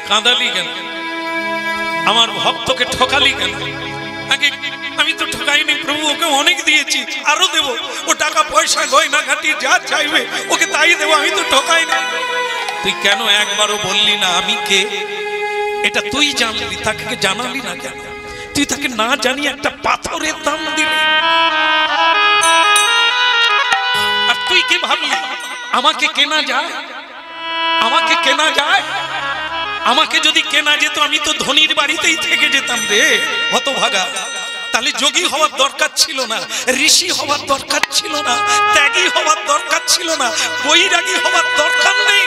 Speaker 1: কাঁদালি কেন? আমার ভক্তকে ঠকালি কেন? আগে আমি তো ঠকাইনি প্রভু, ওকে অনেক দিয়েছি, আরো দেব, ও টাকা পয়সা গয়না ঘাটি যা চাইবে ওকে তাই দেবো, আমি তো ঠকাইনি। তুই কেন একবারও বললি না আমি কে? এটা তুই জানলি, তাকে জানালি না কেন? তুই তাকে না জানি একটা পাথরের দাম দিলি। আমাকে কেনা যায়? আমাকে কেনা যায়? আমাকে যদি কেনা যেত আমি তো ধনীর বাড়িতেই থেকে যেতাম রে হতভাগা। তাহলে যোগী হওয়ার দরকার ছিল না, ঋষি হওয়ার দরকার ছিল না, ত্যাগী হওয়ার দরকার ছিল না, বৈরাগী হওয়ার দরকার নেই।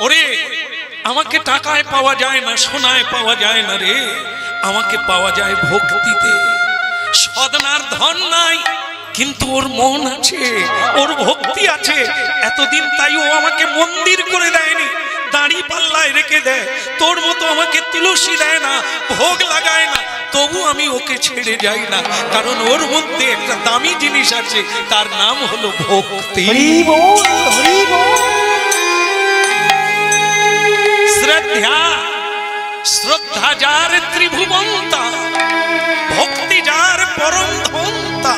Speaker 1: ওরে আমাকে টাকায় পাওয়া যায় না, সোনায় পাওয়া যায় না রে, আমাকে পাওয়া যায় ভক্তিতে। সদনার ধন নাই কিন্তু ওর মন আছে, ওর ভক্তি আছে। এতদিন তাই ও আমাকে মন্দির করে দেয়নি, দাঁড়ি পাল্লায় রেখে দেয়। তোর মতো আমাকে তুলসী দেয় না, ভোগ লাগায় না, তবু আমি ওকে ছেড়ে যাই না, কারণ ওর মধ্যে একটা দামি জিনিস আছে, তার নাম হলো ভক্তি। শ্রদ্ধা, শ্রদ্ধা যার ত্রিভুবন্তা, ভক্তি যার পরম ধন্তা।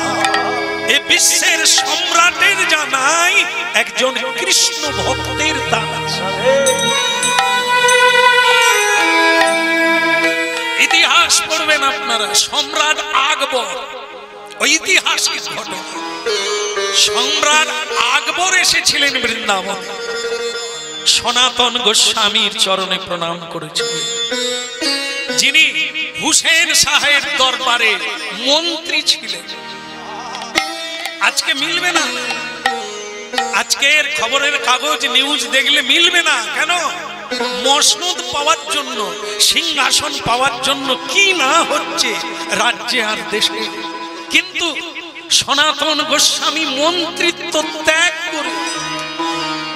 Speaker 1: এ বিশ্বের সম্রাটের জানাই একজন কৃষ্ণ ভক্তের দান। ইতিহাস পড়বেন আপনারা, সম্রাট আকবর, ঐতিহাসিক ঘটনা। সম্রাট আকবর এসেছিলেন বৃন্দাবন, সনাতন গোস্বামীর চরণে প্রণাম করেছিলেন, যিনি হুসেন শাহের দরবারে মন্ত্রী ছিলেন। আজকে মিলবে না, আজকের খবরের কাগজ নিউজ দেখলে মিলবে না। কেন? মসনদ পাওয়ার জন্য, সিংহাসন পাওয়ার জন্য কি না হচ্ছে রাজ্যে আর দেশে। কিন্তু সনাতন গোস্বামী মন্ত্রিত্ব ত্যাগ করে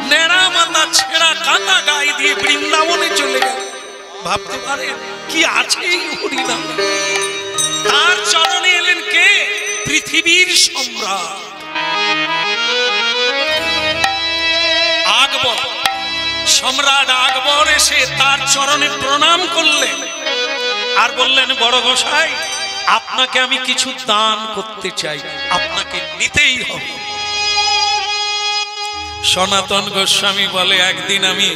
Speaker 1: নেড়া মাথা ছেঁড়া কাঁটা গায়ে দিয়ে বৃন্দাবনে চলে গেল। ভাবতে পারে কি আছে এই হরিনাম? তার চরণে এলেন কে? পৃথিবীর সম্রাট আকবর। সম্রাট আকবর এসে তার চরণে প্রণাম করলেন আর বললেন, বড় গোসাই, আপনাকে আমি কিছু দান করতে চাই, আপনাকে নিতেই হবে। সনাতন গোস্বামী বলে, একদিন আমি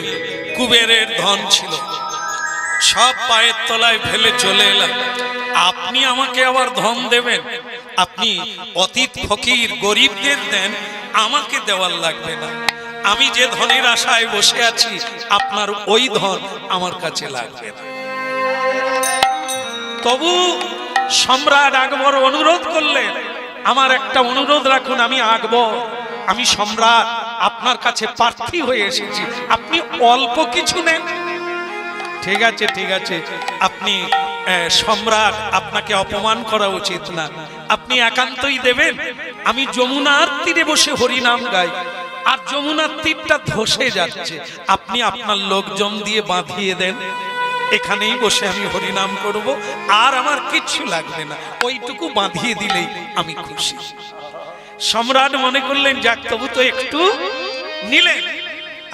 Speaker 1: কুবেরের ধন ছিল, সব পায়ের তলায় ফেলে চলে এলাম, আপনি আমাকে আবার ধন দেবেন? আপনি অতীত ফকির গরিবদের দেন, আমাকে দেওয়ার লাগবে না। আমি যে ধনের আশায় বসে আছি, আপনার ওই ধন আমার কাছে লাগবে না। তবু সম্রাট আকবর অনুরোধ করলেন, আমার একটা অনুরোধ রাখুন, আমি আকবর, আমি সম্রাট, আপনার কাছে প্রার্থী হয়ে এসেছি, আপনি অল্প কিছু নেন। ঠিক আছে, ঠিক আছে, আপনি সম্রাট, আপনাকে অপমান করা উচিত না, আপনি একান্তই দেবেন। আমি যমুনার তীরে বসে হরিনাম গাই, আর যমুনার তীরটা ধসে যাচ্ছে, আপনি আপনার লোকজন দিয়ে বাঁধিয়ে দেন, এখানেই বসে আমি হরিনাম করব, আর আমার কিচ্ছু লাগবে না, ওইটুকু বাঁধিয়ে দিলেই আমি খুশি। সম্রাট মনে করলেন, যাক তবু তো একটু নিলেন।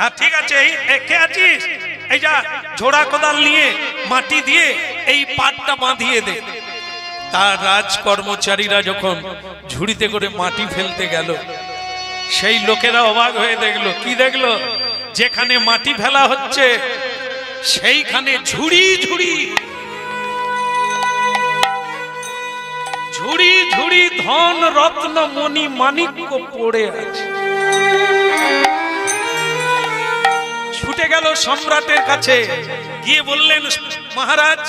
Speaker 1: আর ঠিক আছে, কে আছিস, এই যা ঝোড়া কোদাল নিয়ে মাটি দিয়ে এই পাটটা বাঁধিয়ে দে। তার রাজ কর্মচারীরা যখন ঝুড়িতে করে মাটি ফেলতে গেল, সেই লোকেরা অবাক হয়ে দেখলো, কি দেখলো? যেখানে মাটি ফেলা হচ্ছে সেইখানে ঝুড়ি ঝুড়ি ঝুড়ি ঝুড়ি ধন রত্ন মণি মাণিক্য পড়ে আছে। ছুটে গেল সম্রাটের কাছে, গিয়ে বললেন, মহারাজ,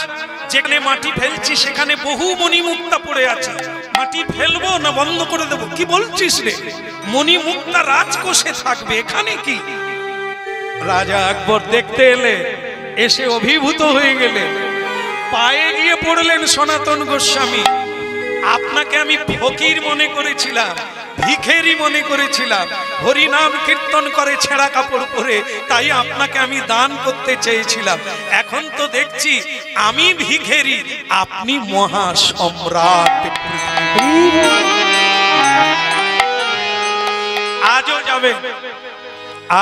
Speaker 1: যেখানে মাটি ফেলছি সেখানে বহু মণিমুক্তা পড়ে আছে, মাটি ফেলবো না বন্ধ করে দেবো? কি বলছিস রে, মণিমুক্তা রাজকোষে থাকবে, এখানে কি? রাজা আকবর দেখতে এলে, এসে অভিভূত হয়ে গেলেন, পায়ে গিয়ে পড়লেন সনাতন গোস্বামী, আপনাকে আমি ফকির মনে করেছিলাম, ভিখেরি মনে করেছিলাম, হরিনাম কীর্তন করে ছেঁড়া কাপড় পরে, তাই আপনাকে আমি দান করতে চেয়েছিলাম। এখন তো দেখছি আমি ভিখেরি, আপনি মহা সম্রাট। আজও যাবেন,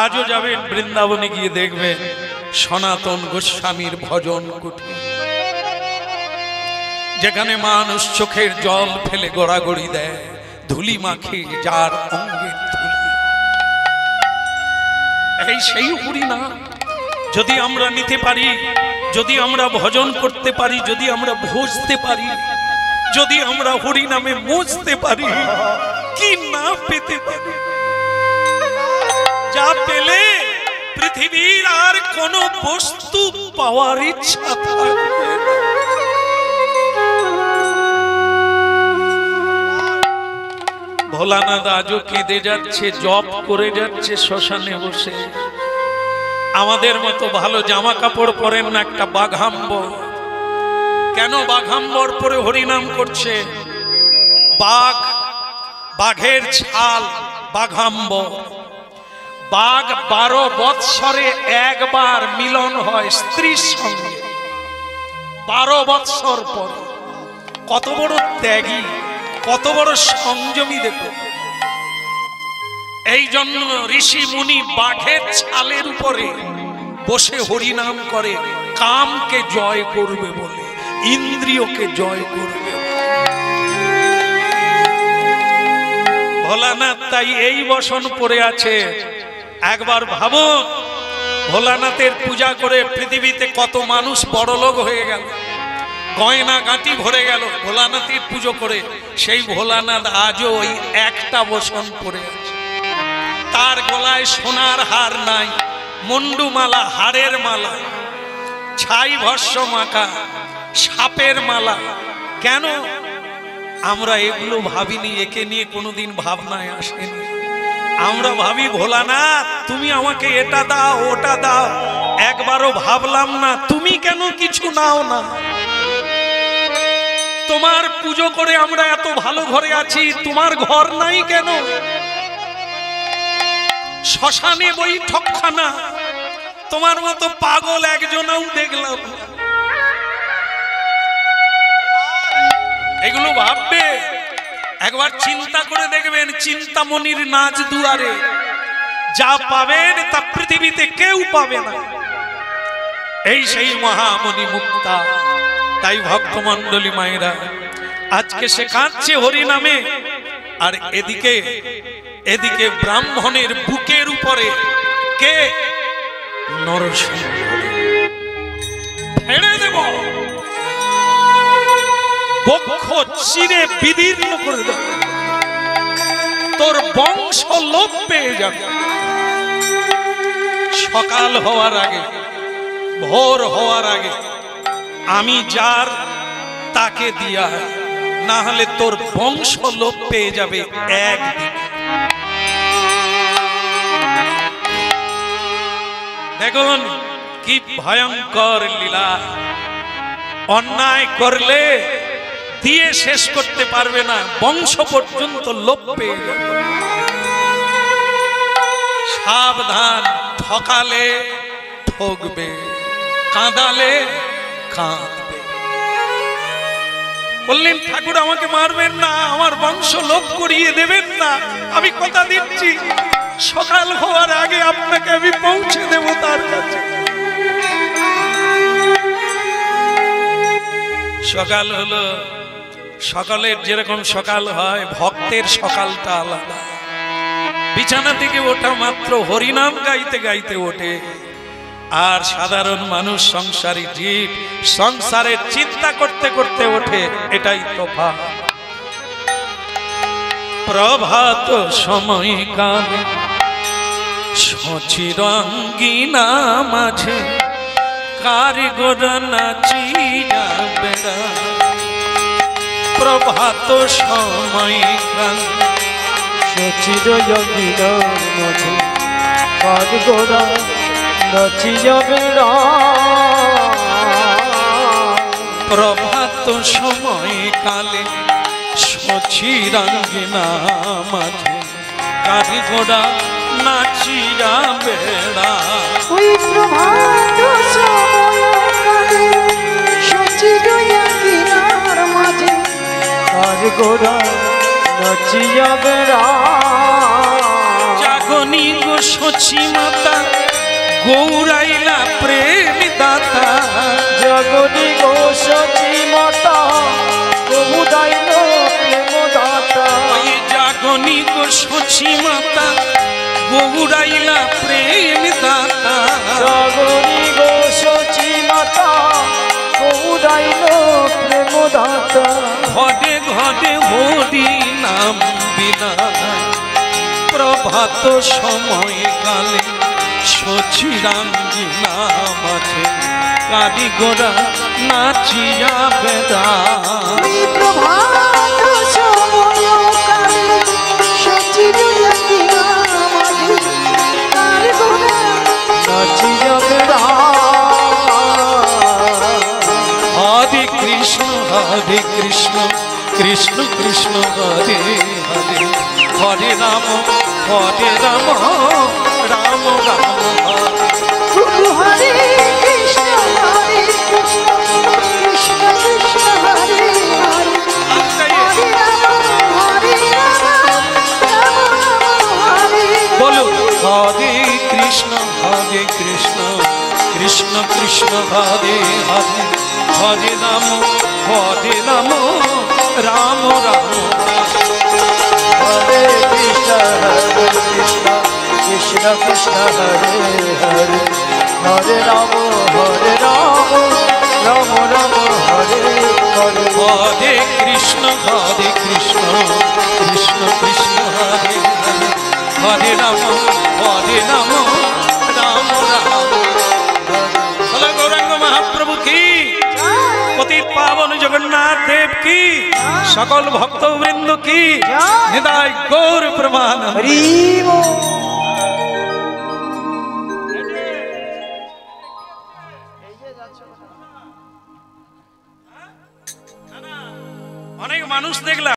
Speaker 1: আজও যাবেন বৃন্দাবনে, গিয়ে দেখবেন সনাতন গোস্বামীর ভজন কুটির, যেখানে মানুষ চোখের জল ফেলে গড়াগড়ি দেয়, ধুলি মাখে যার অঙ্গের ধুলি। এই সেই হরিনাম যদি আমরা নিতে পারি, যদি আমরা ভজন করতে পারি, যদি আমরা ভজতে পারি, যদি আমরা হরিনামে মজতে পারি, কি না পেতে পারি, যা পেলে পৃথিবীর আর কোনো বস্তু পাওয়ার ইচ্ছা থাকবে না। ভোলানাথ আজও কেঁদে যাচ্ছে, জপ করে যাচ্ছে শ্মশানে বসে। আমাদের মতো ভালো জামা কাপড় পরেন না, একটা বাঘাম্বর। কেন বাঘাম্বর পরে হরিনাম করছে? বাঘ, বাঘের ছাল বাঘাম্বর। বাঘ 12 বৎসরে একবার মিলন হয় স্ত্রীর সঙ্গে, 12 বৎসর পর। কত বড় ত্যাগী, কত বড় সংযমী দেখো। এই জন্য ঋষি মুনি বাঘের ছালের উপরে বসে হরিনাম করে, কামকে জয় করবে বলে, ইন্দ্রিয়কে জয় করবে। ভোলানাথ তাই এই বসন পড়ে আছে। একবার ভাবুন, ভোলানাথের পূজা করে পৃথিবীতে কত মানুষ বড়লোক হয়ে গেল, গয়না গাঁটি ভরে গেল ভোলানাথের পুজো করে। সেই ভোলানাথ আজও ওই একটা বসন পড়ে আছে। তার গলায় সোনার হার নাই, মুন্ডুমালা, হাড়ের মালা, ছাই ভস্য মাখা, সাপের মালা। কেন আমরা এগুলো ভাবিনি? একে নিয়ে কোনোদিন ভাবনায় আসেনি। আমরা ভাবি ভোলানাথ তুমি আমাকে এটা দাও ওটা দাও, একবারও ভাবলাম না তুমি কেন কিছু নাও না। তোমার পুজো করে আমরা এত ভালো ঘরে আছি, তোমার ঘর নাই কেন? শ্মশানে বৈঠকখানা, তোমার মতো পাগল একজনও দেখলাম। এগুলো ভাববে, একবার চিন্তা করে দেখবেন। চিন্তামণির নাচ দুয়ারে যা পাবেন তা পৃথিবীতে কেউ পাবে না। এই সেই মহামণি মুক্তা। তাই ভক্তমণ্ডলী মায়েরা, আজকে সে কাঁদছে হরি নামে, আর এদিকে এদিকে ব্রাহ্মণের বুকের উপরে কে? নরসিংহ। ফেড়ে দেব, বক্ষ চিরে বিদীর্ণ করে দেব, তোর বংশ লোপ পেয়ে যাবে। সকাল হওয়ার আগে, ভোর হওয়ার আগে আমি যার তাকে দিয়া, না হলে তোর বংশ লোপ পেয়ে যাবে একদিন। দেখুন কি ভয়ঙ্কর লীলা। অন্যায় করলে দিয়ে শেষ করতে পারবে না, বংশ পর্যন্ত লোপ পেয়ে যাবে। সাবধান, ঠকালে ঠকবে, কাঁদালে কাঁদবে। বললেন ঠাকুর আমাকে মারবেন না, আমার বংশ লোপ করিয়ে দেবেন না। আমি কথা দিচ্ছি, সকাল হওয়ার আগে আপনাকে আমি পৌঁছে দেব তার কাছে। সকাল হলো, সকালের যেরকম সকাল হয়, ভক্তের সকালটা আলাদা। বিছানা থেকে ওঠা মাত্র হরিনাম গাইতে গাইতে ওঠে। আর সাধারণ মানুষ, সংসারী জীব, সংসারের চিন্তা করতে করতে ওঠে। এটাই তফাৎ। প্রভাত সময়কালে সচির অঙ্গিনা মাঝে কারিগর নাচিয়া বেড়া। প্রভাত সময়কালে
Speaker 2: সচির অঙ্গিনা মাঝে কারিগর নাচিয়া বেড়া।
Speaker 1: প্রভাত সময়কালে সচিরাঙ্গিনা মাঝে কারিগরা নাচিয়া বেড়া।
Speaker 3: ওই প্রভাত সময়কালে সচির অঙ্গিনার মাঝে
Speaker 2: কারিগর নাচিয়া বেড়া।
Speaker 1: জাগনি গো সচি মাতা গৌরাইলা প্রেম দাতা।
Speaker 2: জগনি গো সচি মাতা গৌরাইল প্রেম দাতা।
Speaker 1: ওই জাগনি গো সচি মাতা গৌরাইলা প্রেম দাতা।
Speaker 2: জগনি গো সচি মাতা গৌরাইল প্রেম দাতা।
Speaker 1: ঘরে ঘরে হরি নাম নাম বিনা প্রভাত সময় কালে শচীরাঙ্গিনা মাঝে কারিগরা নাচিয়া বেড়ায়।
Speaker 3: ওই প্রভাত সময় কালে সচির আঙ্গিনা মাঝে কারিগরা
Speaker 2: নাচিয়া বেড়ায়।
Speaker 1: হরে কৃষ্ণ কৃষ্ণ কৃষ্ণ হরে হরে, হরে রাম রাম রাম হরে।
Speaker 3: গুরু হরে কৃষ্ণ কৃষ্ণ কৃষ্ণ হরে হরে, হরে রাম রাম হরে।
Speaker 1: বলো হরে কৃষ্ণ কৃষ্ণ কৃষ্ণ হরে হরে, হরে রাম রাম রাম।
Speaker 2: হরে কৃষ্ণ কৃষ্ণ কৃষ্ণ হরে হরে, হরে রাম রাম রাম হরে হরে।
Speaker 1: হরে কৃষ্ণ কৃষ্ণ কৃষ্ণ হরে হরে, হরে রাম রাম রাম। বলো গৌরাঙ্গ মহাপ্রভু কি, পতিত পাবন জগন্নাথ দেব কি, সকল ভক্তবৃন্দ কি, হৃদয় গৌর প্রমাণ।
Speaker 2: হরি বল।
Speaker 1: অনেক মানুষ দেখলাম